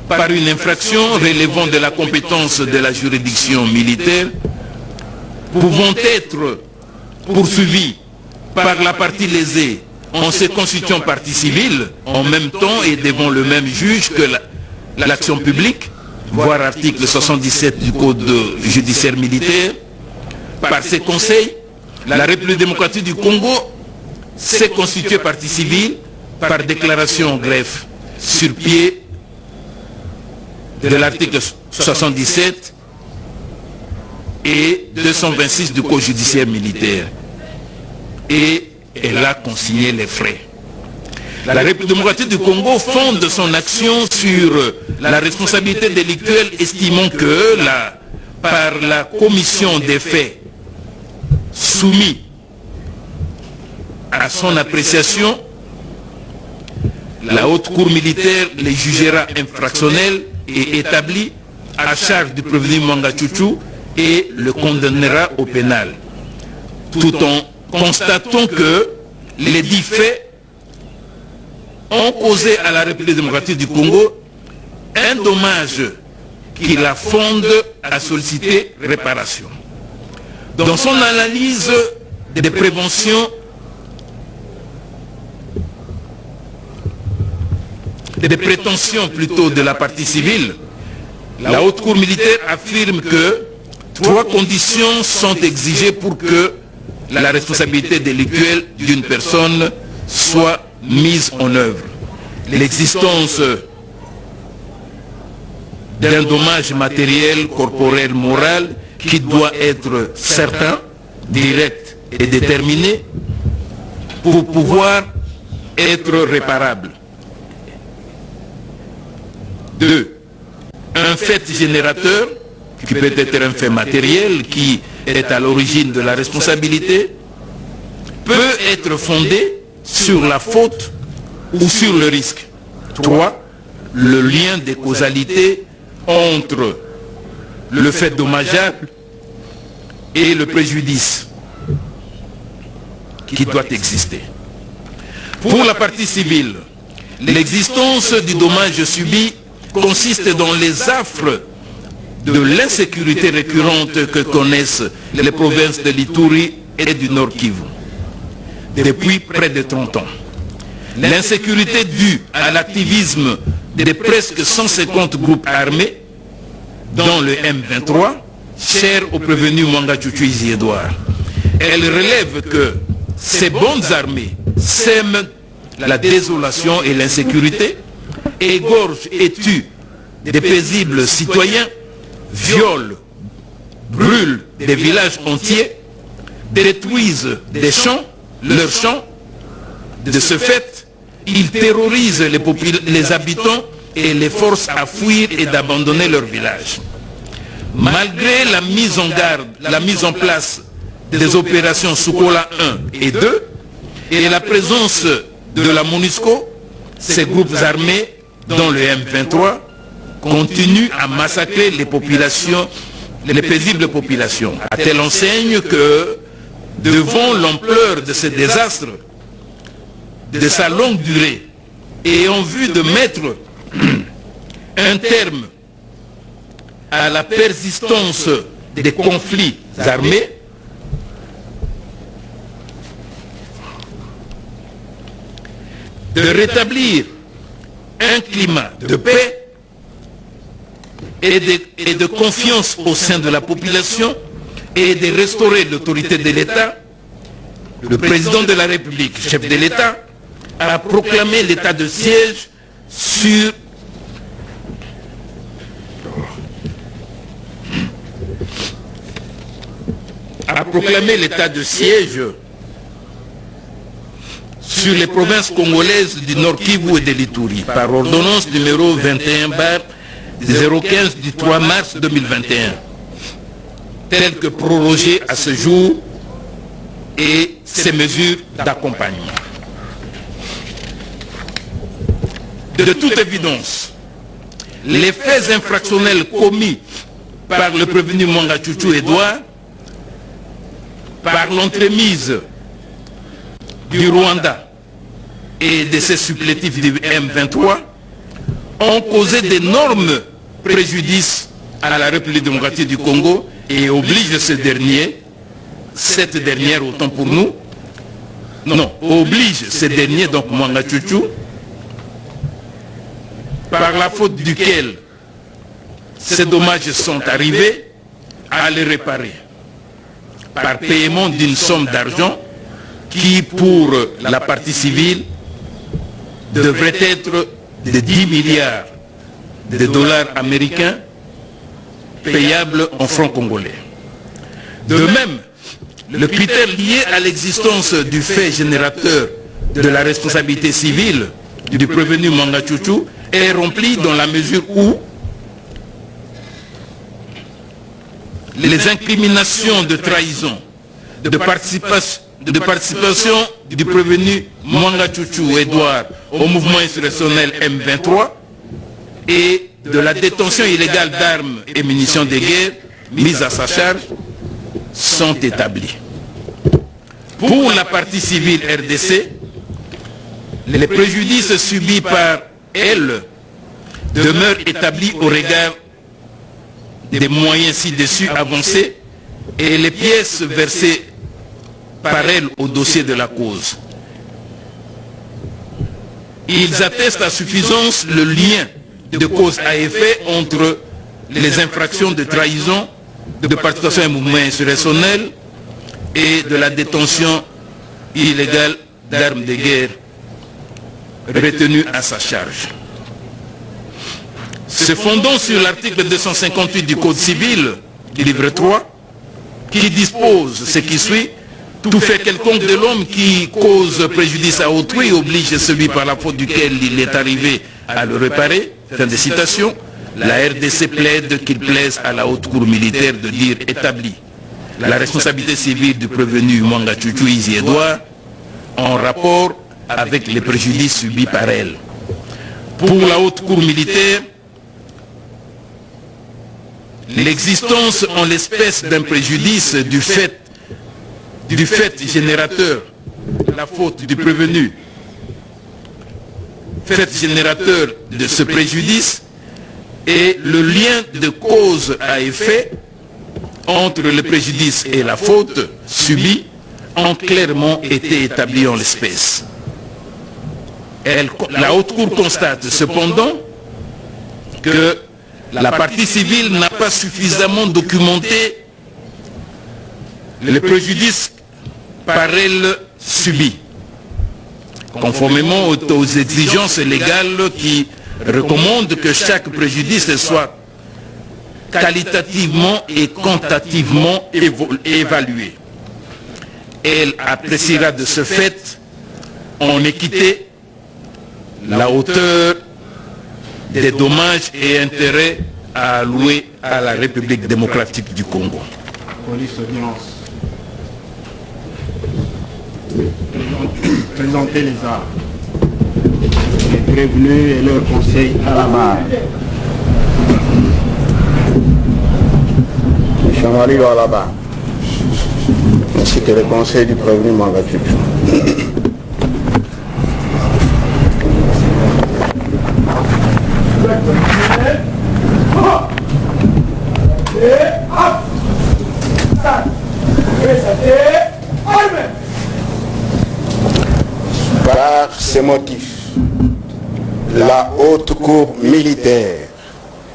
par une infraction relevant de la compétence de la juridiction militaire, pouvant être poursuivies par la partie lésée en se constituant partie civile, en même temps et devant le même juge que l'action publique, voire article 77 du Code judiciaire militaire. Par ces conseils, la République démocratique du Congo s'est constituée partie civile par déclaration greffe sur pied de l'article 77 et 226 du Code judiciaire militaire. Et elle a consigné les frais. La République démocratique du Congo fonde son action sur la responsabilité délictuelle, estimant que par la commission des faits soumis à son appréciation, la haute cour militaire les jugera infractionnels et établis à charge du prévenu Mwanga Tchouktchou et le condamnera au pénal, tout en constatant que les dix faits ont causé à la République démocratique du Congo un dommage qui la fonde à solliciter réparation. Dans son analyse des préventions, des prétentions plutôt de la partie civile, la haute cour militaire affirme que 3 conditions sont exigées pour que la responsabilité délictuelle d'une personne soit mise en œuvre. L'existence d'un dommage matériel, corporel, moral qui doit être certain, direct et déterminé pour pouvoir être réparable. 2. Un fait générateur, qui peut être un fait matériel, qui est à l'origine de la responsabilité, peut être fondé sur la faute ou sur le risque. 3. Le lien de causalité entre le fait dommageable et le préjudice qui doit exister. Pour la partie civile, l'existence du dommage subi consiste dans les affres de l'insécurité récurrente que connaissent les provinces de l'Ituri et du Nord Kivu depuis près de 30 ans. L'insécurité due à l'activisme de presque 150 groupes armés, dont le M23, cher au prévenu Mwanga Tchouktchou Edouard. Elle relève que ces bonnes armées sèment la désolation et l'insécurité, égorgent et tuent des paisibles citoyens, violent, brûlent des villages entiers, détruisent des champs, leurs champs. De ce fait, ils terrorisent les habitants et les forcent à fuir et d'abandonner leur village. Malgré la mise en garde, la mise en place des opérations Soukola 1 et 2 et la présence de la MONUSCO, ces groupes armés, dont le M23, continuent à massacrer les populations, les paisibles populations, à telle enseigne que, devant l'ampleur de ce désastre, de sa longue durée, et en vue de mettre un terme à la persistance des conflits armés, de rétablir un climat de paix et de confiance au sein de la population et de restaurer l'autorité de l'État, le président de la République, chef de l'État, a proclamé l'état de siège sur les provinces congolaises du Nord Kivu et de l'Ituri par ordonnance numéro 21/015 du 3 mars 2021, telle que prorogée à ce jour, et ses mesures d'accompagnement. De toute évidence, les faits infractionnels commis par le prévenu Mwanga Tchouktchou Edouard, par l'entremise du Rwanda et de ses supplétifs du M23, ont causé d'énormes préjudices à la République démocratique du Congo et obligent cette dernière autant pour nous, oblige ces derniers, donc Mwanga Tchouktchou, par la faute duquel ces dommages sont arrivés, à les réparer par paiement d'une somme d'argent qui, pour la partie civile, devrait être de 10 milliards de dollars américains payables en francs congolais. De même, le critère lié à l'existence du fait générateur de la responsabilité civile du prévenu Mwanga Tchouchou est rempli dans la mesure où les incriminations de trahison, de participation du prévenu Mwanga Tchouchou Edouard au mouvement insurrectionnel M23 et de la détention illégale d'armes et munitions de guerre mises à sa charge sont établis. Pour la partie civile RDC, les préjudices subis par elle demeurent établis au regard des moyens ci-dessus avancés et les pièces versées par elle au dossier de la cause. Ils attestent à suffisance le lien de cause à effet entre les infractions de trahison, de participation à un mouvement insurrectionnel et de la détention illégale d'armes de guerre retenues à sa charge. Se fondant sur l'article 258 du Code civil, du livre 3, qui dispose ce qui suit: tout fait quelconque de l'homme qui cause préjudice à autrui oblige celui par la faute duquel il est arrivé à le réparer. Fin de citation. La RDC plaide qu'il plaise à la haute cour militaire de dire établi la responsabilité civile du prévenu Mwanga Tchouchou Izi Edouard en rapport avec les préjudices subis par elle. Pour la haute cour militaire, l'existence en l'espèce d'un préjudice du fait générateur de la faute du prévenu, fait générateur de ce préjudice, et le lien de cause à effet entre le préjudice et la faute subie ont clairement été établis en l'espèce. La haute cour constate cependant que la partie civile n'a pas suffisamment documenté le préjudice par elle subi, conformément aux exigences légales qui recommandent que chaque préjudice soit qualitativement et quantitativement évalué. Elle appréciera de ce fait en équité la hauteur des dommages et intérêts à allouer à la République démocratique du Congo. Police audience. Présentez les armes. Les prévenus et leurs conseils à la barre. Chamali à la barre. Ainsi que le conseil du prévenu Mwanga Tchouchou. Par ces motifs, la haute cour militaire,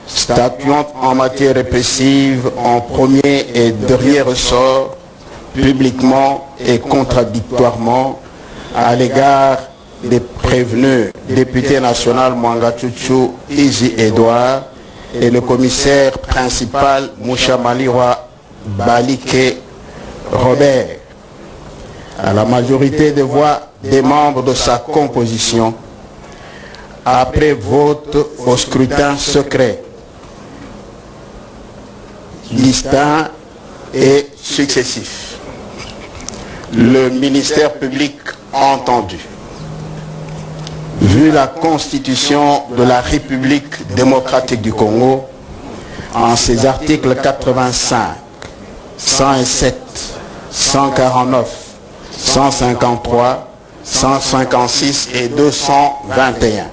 statuant en matière répressive en premier et dernier ressort, publiquement et contradictoirement, à l'égard des prévenus député national Mwanga Tchouchou Izi Edouard et le commissaire principal Mouchamalirwa Balike Robert, à la majorité des voix des membres de sa composition, après vote au scrutin secret, distinct et successif, le ministère public entendu, vu la Constitution de la République démocratique du Congo, en ses articles 85, 107, 149, 153, 156 et 221.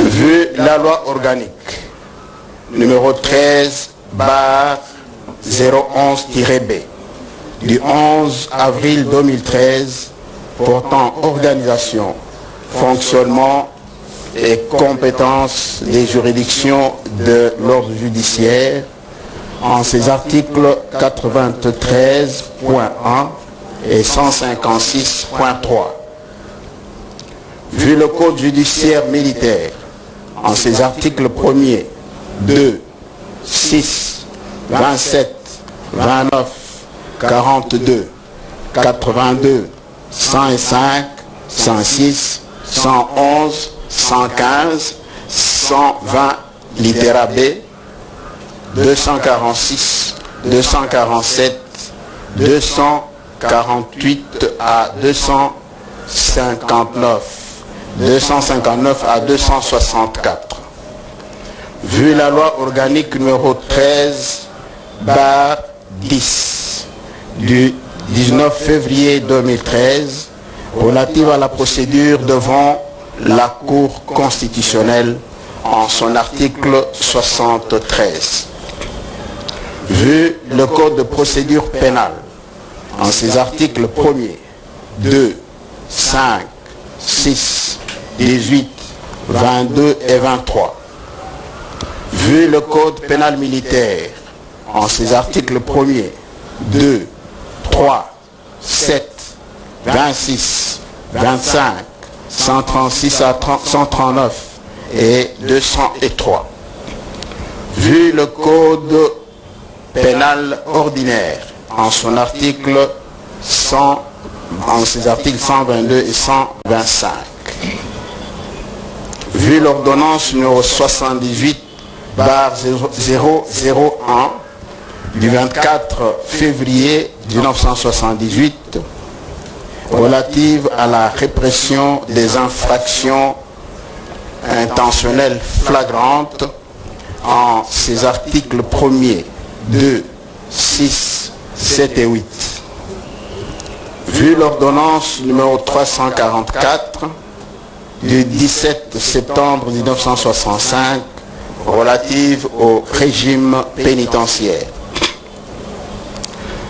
Vu la loi organique numéro 13/011-B du 11 avril 2013 portant organisation, fonctionnement et compétences des juridictions de l'ordre judiciaire, en ses articles 93.1, et 156.3. Vu le Code judiciaire militaire, en ses articles 1er, 2, 6, 27, 29, 42, 82, 105, 106, 111, 115, 120, littéra B, 246, 247, 248 à 259, 259 à 264. Vu la loi organique numéro 13/10 du 19 février 2013 relative à la procédure devant la Cour constitutionnelle en son article 73. Vu le Code de procédure pénale en ses articles 1er, 2, 5, 6, 18, 22 et 23. Vu le Code pénal militaire en ses articles 1er, 2, 3, 7, 26, 25, 136 à 139 et 203. Vu le Code pénal ordinaire en son article 100, en ses articles 122 et 125. Vu l'ordonnance numéro 78/001 du 24 février 1978 relative à la répression des infractions intentionnelles flagrantes en ses articles 1er, 2, 6, 7 et 8. Vu l'ordonnance numéro 344 du 17 septembre 1965 relative au régime pénitentiaire.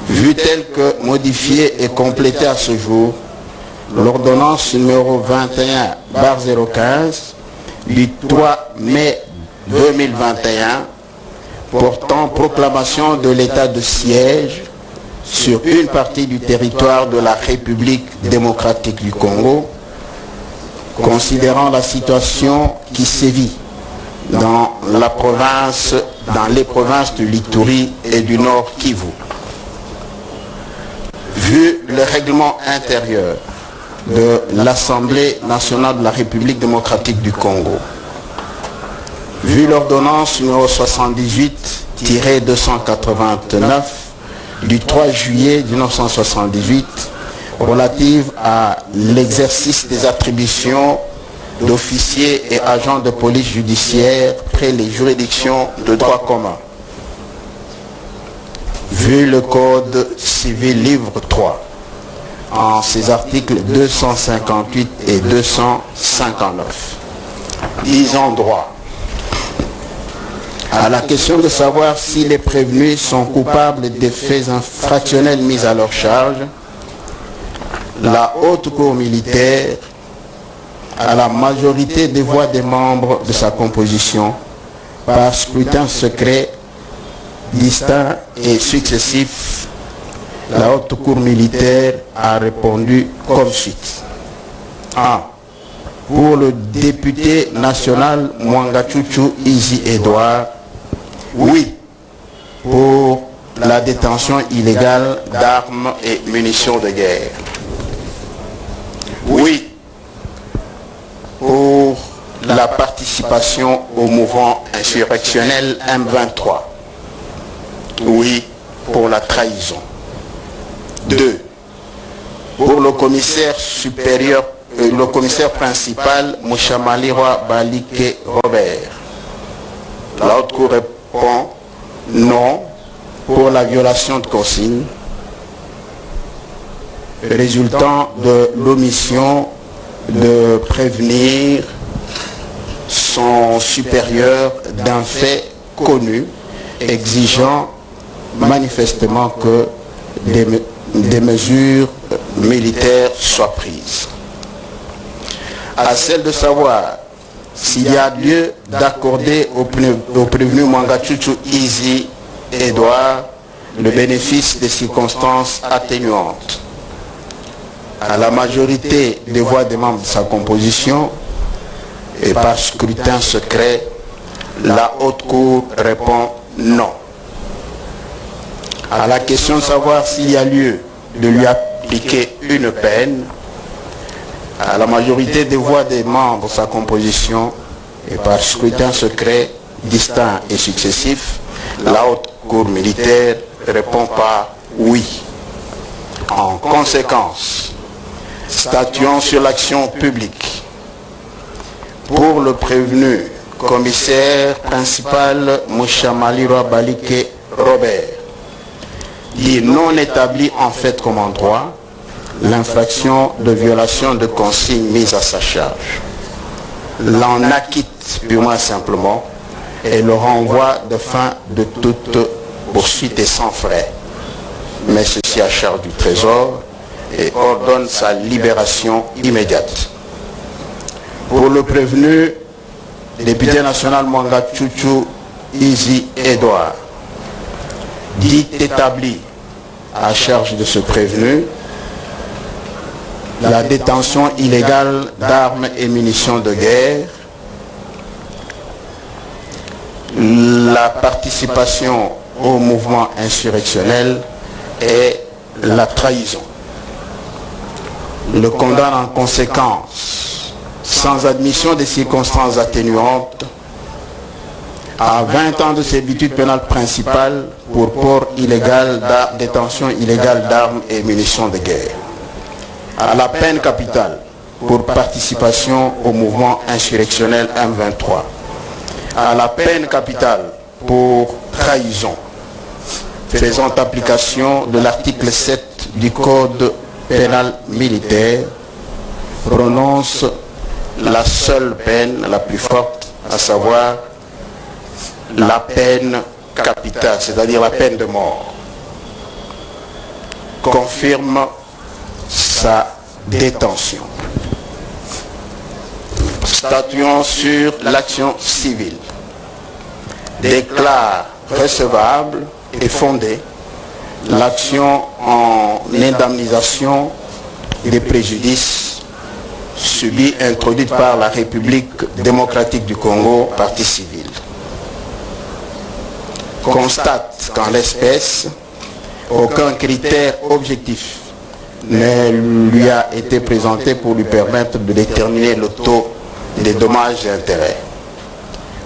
Vu tel que modifié et complété à ce jour, l'ordonnance numéro 21/015 du 3 mai 2021 portant proclamation de l'état de siège sur une partie du territoire de la République démocratique du Congo, considérant la situation qui sévit dans les provinces du Lituri et du Nord Kivu. Vu le règlement intérieur de l'Assemblée nationale de la République démocratique du Congo, vu l'ordonnance numéro 78-289 du 3 juillet 1978 relative à l'exercice des attributions d'officiers et agents de police judiciaire près les juridictions de droit commun. Vu le Code civil livre 3 en ses articles 258 et 259. Disons droit à la question de savoir si les prévenus sont coupables des faits infractionnels mis à leur charge, la Haute Cour militaire, à la majorité des voix des membres de sa composition, par scrutin secret, distinct et successif, la Haute Cour militaire a répondu comme suit. 1. Pour le député national Mwangachuchu Izi Edouard, oui. Pour la détention illégale d'armes et munitions de guerre. Oui. Pour la participation au mouvement insurrectionnel M23. Oui. Pour la trahison. 2. Pour le commissaire supérieur, le commissaire principal Mouchamalirwa Balike Robert. La Haute Cour répond non pour la violation de consigne résultant de l'omission de prévenir son supérieur d'un fait connu exigeant manifestement que des mesures militaires soient prises. À celle de savoir s'il y a lieu d'accorder au prévenu Mwangachuchu Izi Edouard le bénéfice des circonstances atténuantes. à la majorité des voix des membres de sa composition et par scrutin secret, la Haute Cour répond non. À la question de savoir s'il y a lieu de lui appliquer une peine, à la majorité des voix des membres de sa composition et par scrutin secret, distinct et successif, la Haute Cour militaire répond par oui. En conséquence, statuant sur l'action publique pour le prévenu commissaire principal Mouchamalira Balike Robert, dit non établi en fait comme en droit l'infraction de violation de consignes mises à sa charge, l'en acquitte purement et simplement et le renvoie de fin de toute poursuite et sans frais, mais ceci à charge du Trésor, et ordonne sa libération immédiate. Pour le prévenu, député national Mwanga Tchouchou Izi Edouard, dit établi à charge de ce prévenu la détention illégale d'armes et munitions de guerre, la participation au mouvement insurrectionnel et la trahison. Le condamne en conséquence, sans admission des circonstances atténuantes, à 20 ans de servitude pénale principale pour port illégal, détention illégale d'armes et munitions de guerre, à la peine capitale pour participation au mouvement insurrectionnel M23, à la peine capitale pour trahison, faisant application de l'article 7 du Code pénal militaire, prononce la seule peine la plus forte, à savoir la peine capitale, c'est-à-dire la peine de mort. Confirme sa détention. Statuant sur l'action civile, déclare recevable et fondée l'action en indemnisation des préjudices subis introduite par la République démocratique du Congo, partie civile. Constate qu'en l'espèce, aucun critère objectif ne lui a été présenté pour lui permettre de déterminer le taux des dommages et intérêts.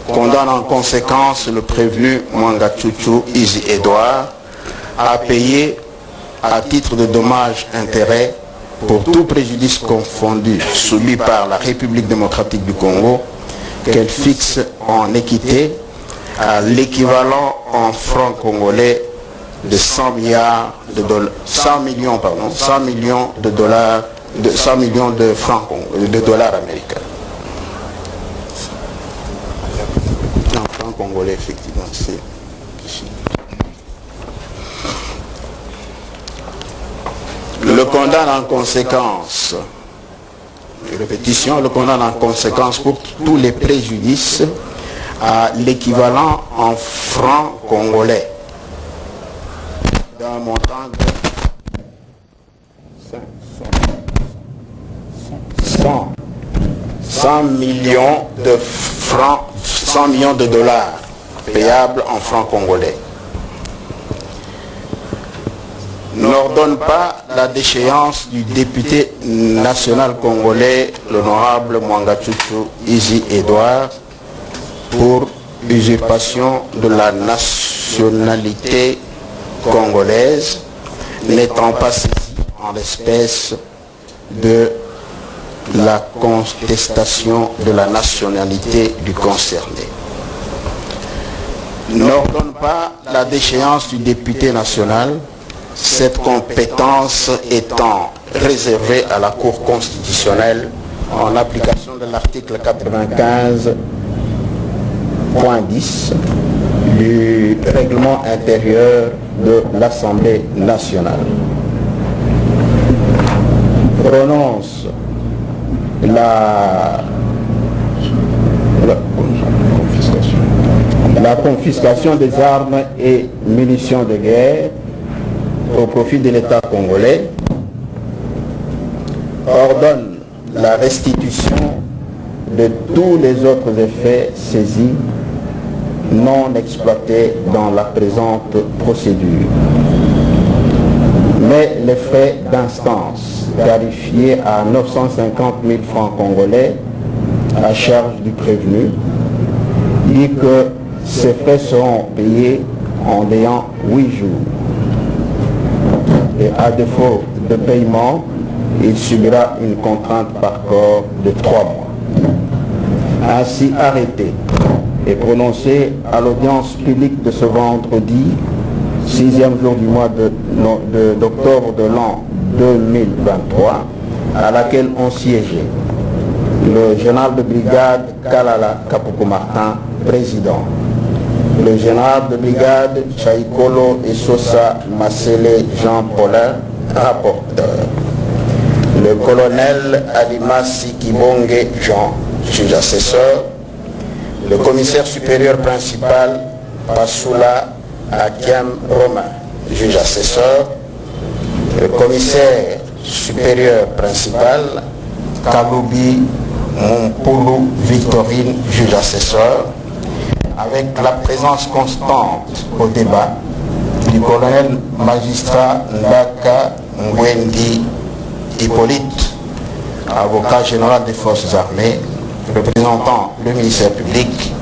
Condamne en conséquence le prévenu Mwanga Tchouchou Izi Edouard à payer à titre de dommages et intérêts pour tout préjudice confondu subi par la République démocratique du Congo, qu'elle fixe en équité à l'équivalent en francs congolais de 100 millions de dollars, de 100 millions de francs de dollars américains. En francs congolais, effectivement, c'est ici. Le condamne en conséquence, répétition, le condamne en conséquence pour tous les préjudices à l'équivalent en francs congolais d'un montant de 100 millions de francs, 100 millions de dollars payables en francs congolais. N'ordonne pas la déchéance du député national congolais, l'honorable Mwanga Tchouchou Izi Edouard, pour usurpation de la nationalité congolaise, n'étant pas saisi en l'espèce de la contestation de la nationalité du concerné. N'ordonne pas la déchéance du député national, cette compétence étant réservée à la Cour constitutionnelle en application de l'article 95.10 du règlement intérieur de l'Assemblée nationale. Prononce la confiscation des armes et munitions de guerre au profit de l'État congolais, ordonne la restitution de tous les autres effets saisis non exploités dans la présente procédure. Mais les frais d'instance qualifiés à 950 000 francs congolais à charge du prévenu dit que ces frais seront payés en ayant 8 jours. Et à défaut de paiement, il subira une contrainte par corps de 3 mois. Ainsi arrêté et prononcé à l'audience publique de ce vendredi, 6e jour du mois d'octobre de l'an 2023, à laquelle ont siégé le général de brigade Kalala Kapoko Martin, président, le général de brigade Chaikolo et Sosa Masele Jean Paulin, rapporteur, le colonel Alimasi Kibonge Jean, juge assesseur, le commissaire supérieur principal Passoula Akiam Romain, juge assesseur, le commissaire supérieur principal Kaloubi Mompolo Victorine, juge assesseur, avec la présence constante au débat du colonel magistrat Ndaka Ngwendi Hippolyte, avocat général des forces armées, représentant le ministère public,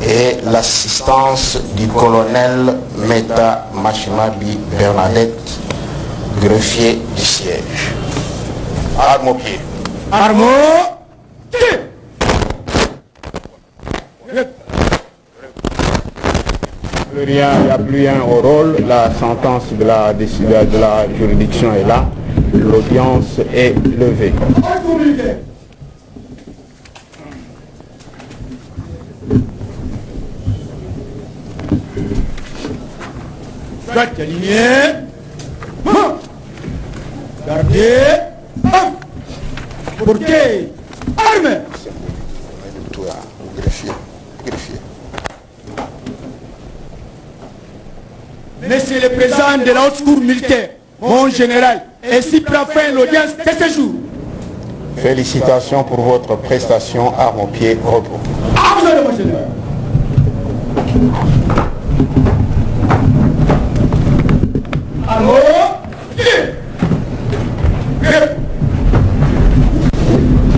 et l'assistance du colonel Meta Machimabi Bernadette, greffier du siège. Armes au pied. Armes au pied. Il n'y a plus rien au rôle, la sentence de la juridiction est là, l'audience est levée. Droite alignée, gardez, portez, armes. Monsieur le président de la haute cour militaire, mon général, ainsi prend fin l'audience de ce jour. Félicitations pour votre prestation, armes au pied, repos. Armes, mon général. Armes au pied.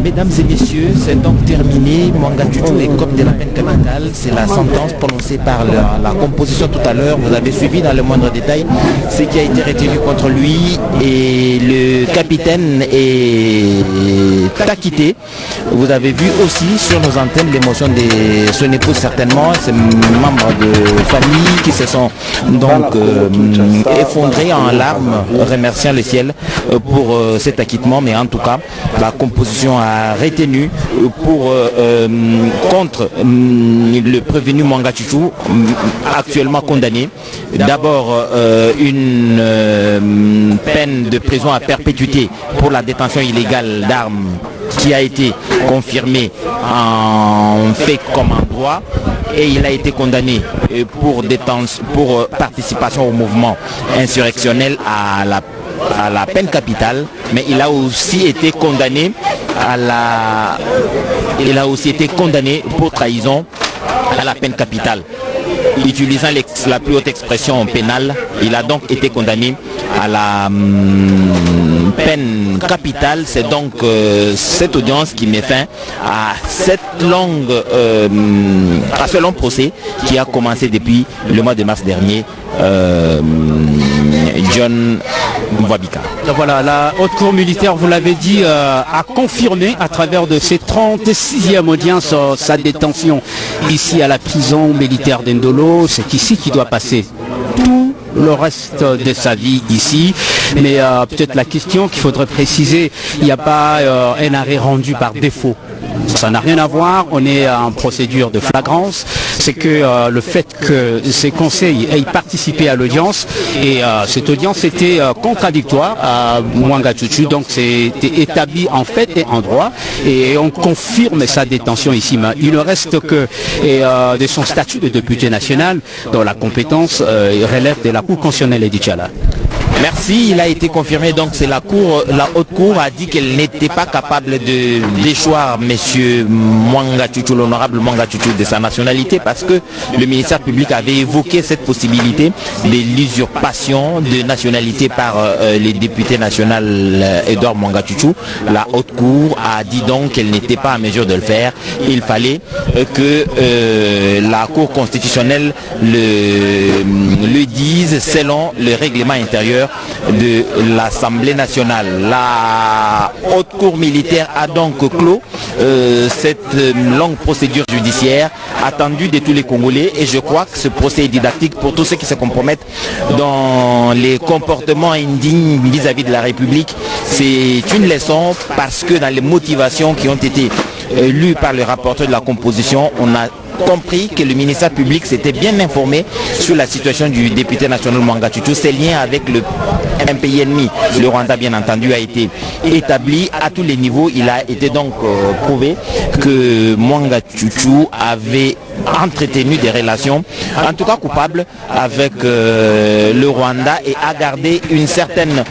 Mesdames et messieurs, c'est donc terminé. Mwanga Juju écope de la peine capitale. C'est la sentence prononcée par la composition tout à l'heure. Vous avez suivi dans le moindre détail ce qui a été retenu contre lui. Et le capitaine est acquitté. Vous avez vu aussi sur nos antennes l'émotion de son épouse, certainement, ses membres de famille qui se sont donc effondrés en larmes, remerciant le ciel pour cet acquittement. Mais en tout cas, la composition a retenu pour contre le prévenu Mwanga Juju, actuellement condamné. D'abord une peine de prison à perpétuité pour la détention illégale d'armes qui a été confirmée en fait comme en droit, et il a été condamné pour participation au mouvement insurrectionnel à la peine capitale, mais il a aussi été condamné pour trahison à la peine capitale. Utilisant la plus haute expression pénale, il a donc été condamné à la peine capitale. C'est donc cette audience qui met fin à ce long procès qui a commencé depuis le mois de mars dernier. John Mwabika. Voilà, la haute cour militaire, vous l'avez dit, a confirmé à travers de ses 36e audiences sa détention ici à la prison militaire d'Endolo. C'est ici qu'il doit passer tout le reste de sa vie ici. Mais peut-être la question qu'il faudrait préciser, il n'y a pas un arrêt rendu par défaut. Ça n'a rien à voir, on est en procédure de flagrance. C'est que le fait que ces conseils aient participé à l'audience, et cette audience était contradictoire à Mwanga Juju, donc c'était établi en fait et en droit, et on confirme sa détention ici. Mais il ne reste que de son statut de député national, dont la compétence relève de la Cour constitutionnelle et du Tchala. Merci, il a été confirmé, donc c'est la haute cour a dit qu'elle n'était pas capable de déchoir M. Mwanga Chuchu, l'honorable Mwanga Chuchu, de sa nationalité, parce que le ministère public avait évoqué cette possibilité de l'usurpation de nationalité par les députés national Edouard Mwanga Chuchu. La haute cour a dit donc qu'elle n'était pas en mesure de le faire. Il fallait que la cour constitutionnelle le dise selon le règlement intérieur de l'Assemblée nationale. La haute cour militaire a donc clos cette longue procédure judiciaire attendue de tous les Congolais, et je crois que ce procès est didactique pour tous ceux qui se compromettent dans les comportements indignes vis-à-vis de la République. C'est une leçon parce que dans les motivations qui ont été lues par le rapporteur de la composition, on a compris que le ministère public s'était bien informé sur la situation du député national Mwanga Chuchu. Ses liens avec un pays ennemi, le Rwanda bien entendu, a été établi à tous les niveaux. Il a été donc prouvé que Mwanga Chuchu avait entretenu des relations, en tout cas coupables, avec le Rwanda, et a gardé une certaine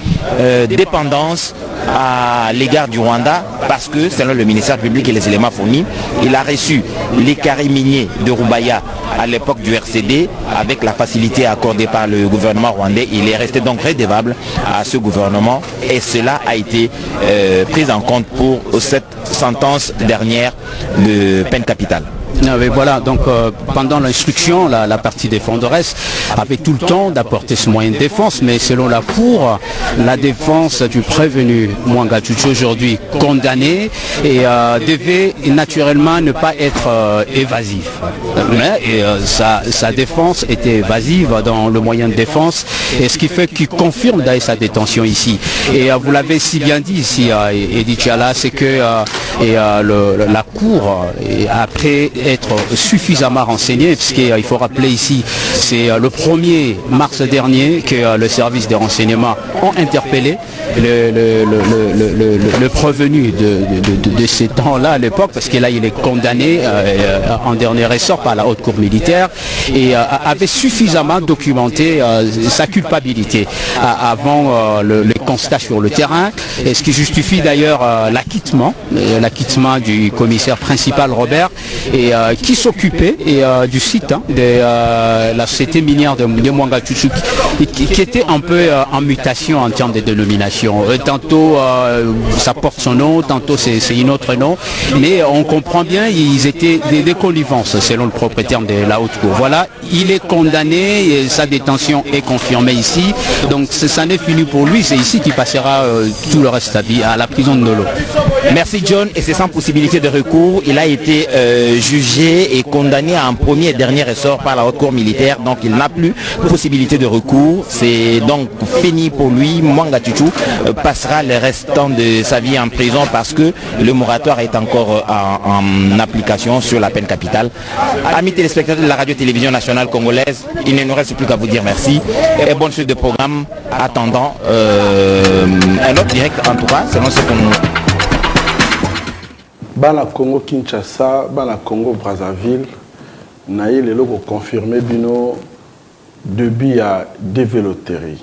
dépendance à l'égard du Rwanda, parce que selon le ministère public et les éléments fournis, il a reçu les carrés miniers de Rubaya à l'époque du RCD avec la facilité accordée par le gouvernement rwandais. Il est resté donc redevable à ce gouvernement, et cela a été pris en compte pour cette sentence dernière de peine capitale. Mais voilà, donc pendant l'instruction, la partie défenderesse avait tout le temps d'apporter ce moyen de défense, mais selon la Cour, la défense du prévenu Mwanga Chuchu, aujourd'hui condamné, et devait naturellement ne pas être évasif. Mais sa défense était évasive dans le moyen de défense, et ce qui fait qu'il confirme d'ailleurs sa détention ici. Et vous l'avez si bien dit ici, Edith Chala, c'est que la Cour, après être suffisamment renseigné, puisqu'il faut rappeler ici, c'est le 1er mars dernier que le service des renseignements ont interpellé le prévenu de ces temps-là à l'époque, parce que là il est condamné en dernier ressort par la haute cour militaire, et avait suffisamment documenté sa culpabilité avant le constat sur le terrain, et ce qui justifie d'ailleurs l'acquittement du commissaire principal Robert, et qui s'occupait du site de la société minière de Mwanga Chuchu, qui était un peu en mutation en termes de dénomination. Tantôt ça porte son nom, tantôt c'est un autre nom, mais on comprend bien, ils étaient des connivences selon le propriétaire de la haute cour. Voilà, il est condamné, et sa détention est confirmée ici, donc ça n'est fini pour lui, c'est ici qu'il passera tout le reste de sa vie à la prison de Ndolo. Merci John, et c'est sans possibilité de recours. Il a été jugé et condamné à un premier et dernier ressort par la haute cour militaire, donc il n'a plus de possibilité de recours. C'est donc fini pour lui. Mwanga Chuchu passera le restant de sa vie en prison, parce que le moratoire est encore en application sur la peine capitale. Amis téléspectateurs de la radio-télévision nationale congolaise, il ne nous reste plus qu'à vous dire merci et bonne suite de programme, attendant un autre direct, en tout cas selon ce qu'on nous... Bana Congo Kinshasa, Bana Congo Brazzaville, naïe le logo confirmé bino début à Déveloterie.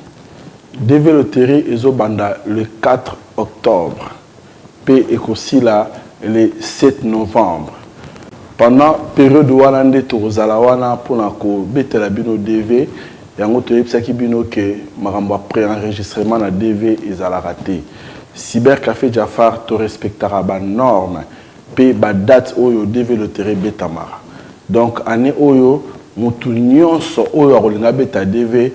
Déveloterie est au banda le 4 octobre, P aussi là le 7 novembre. Pendant période où on a été Zalawana pour la betela bino DV, yango to yebisaki bino ke makambo pré-enregistrement na DV ezala raté. Cybercafé Jafar to respectera ba norme pe ba date oyo Déveloterie betamara. Donc année oyo mutu nyonso oyo akolinga beta DV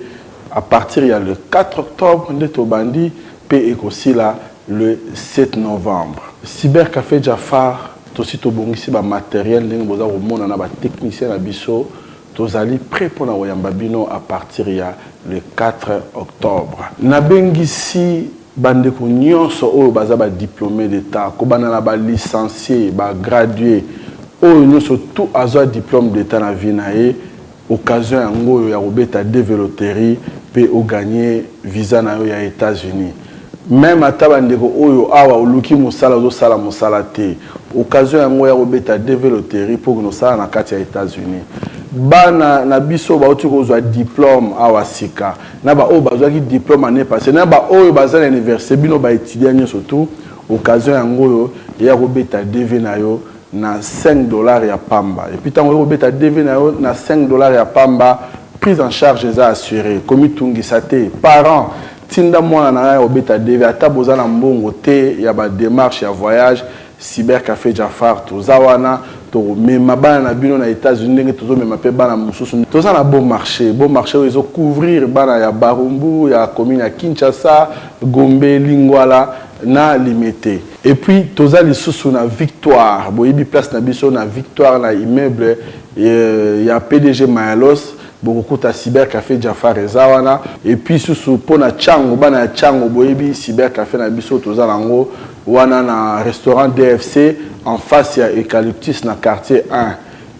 à partir il y a le 4 octobre ndeto bandi pe aussi là le 7 novembre. Cybercafé Jafar to sito bongisi ba matériel ndenge boza ko mona na ba technicien na biso tozali prêt pour na oyamba bino à partir il y a le 4 octobre. Na bengisi bande ko nyonso oyo baza ba diplômé d'état ko bana na ba licencié ba gradué oyo nyonso tout azwa diplôme d'état na vie na ye, occasion yango ya kobeta Déveloterie pe o gagner visa na yo ya États-Unis. Même ata bandeko oyo awa oluki musala zo sala musala te, occasion yango ya kobeta Déveloterie pour que no sala na kati ya États-Unis. bana na biso bauti kozwa diplôme awa sika na ba oyo bazwaki diplôme année passée na ba oyo baza na université bino ba étudiant nyonso tout occasion yango oyo ya kobeta DV na yo na $5 ya pamba et puis tango kobeta DV na yo na $5 ya pamba prise en charge eza assurée komi tungisa te parents tinda mwana na yo kobeta DV ata boza na mbongo te ya ba démarche ya voyage Cybercafé Jafar tozawana to mema bana na bino na États-Unis ndenge tozo mema pe bana mususu toza na bon marché où ils ont couvrir bana ya Barumbu ya commune ya Kinshasa Gombe Lingwala na limité et puis toza lisusu na Victoire boyebi place na biso na Victoire na immeuble ya PDG Mayalos bokuta Cybercafé Jafar ezawana et puis susu pona chango bana ya chango boyebi Cybercafé na biso toza nango wana na restaurant DFC en face ya Eucalyptus na quartier 1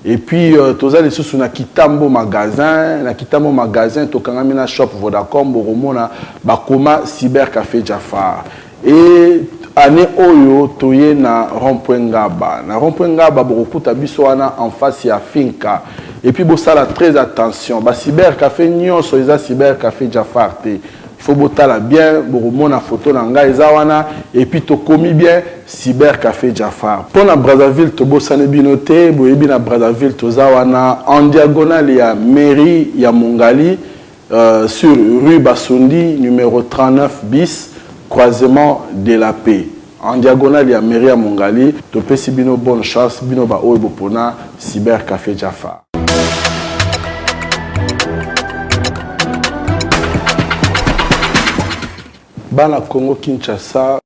et puis toza les sous na Kitambo magasin tokangami na shop Vodacom boromona bakoma Cybercafé Jafar et année oyo toye na rond-point Ngaba bokuta biso wana en face ya Finka et puis bosala très attention ba Cybercafé nyonso eza Cybercafé Jafar te il faut botala bien boromona photo na nga ezawana et puis to komi bien Cybercafé Jafar pour na Brazzaville to bosane binote boyebi na Brazzaville tozawana en diagonale ya mairie ya Mongali sur rue Basundi numéro 39 bis croisement de la paix en diagonale ya mairie ya Mongali to pesi bino bonne chance bino ba oyo bopona Cybercafé Jafar. Bana Congo Kinshasa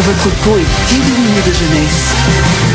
Votre peau est illuminée de jeunesse.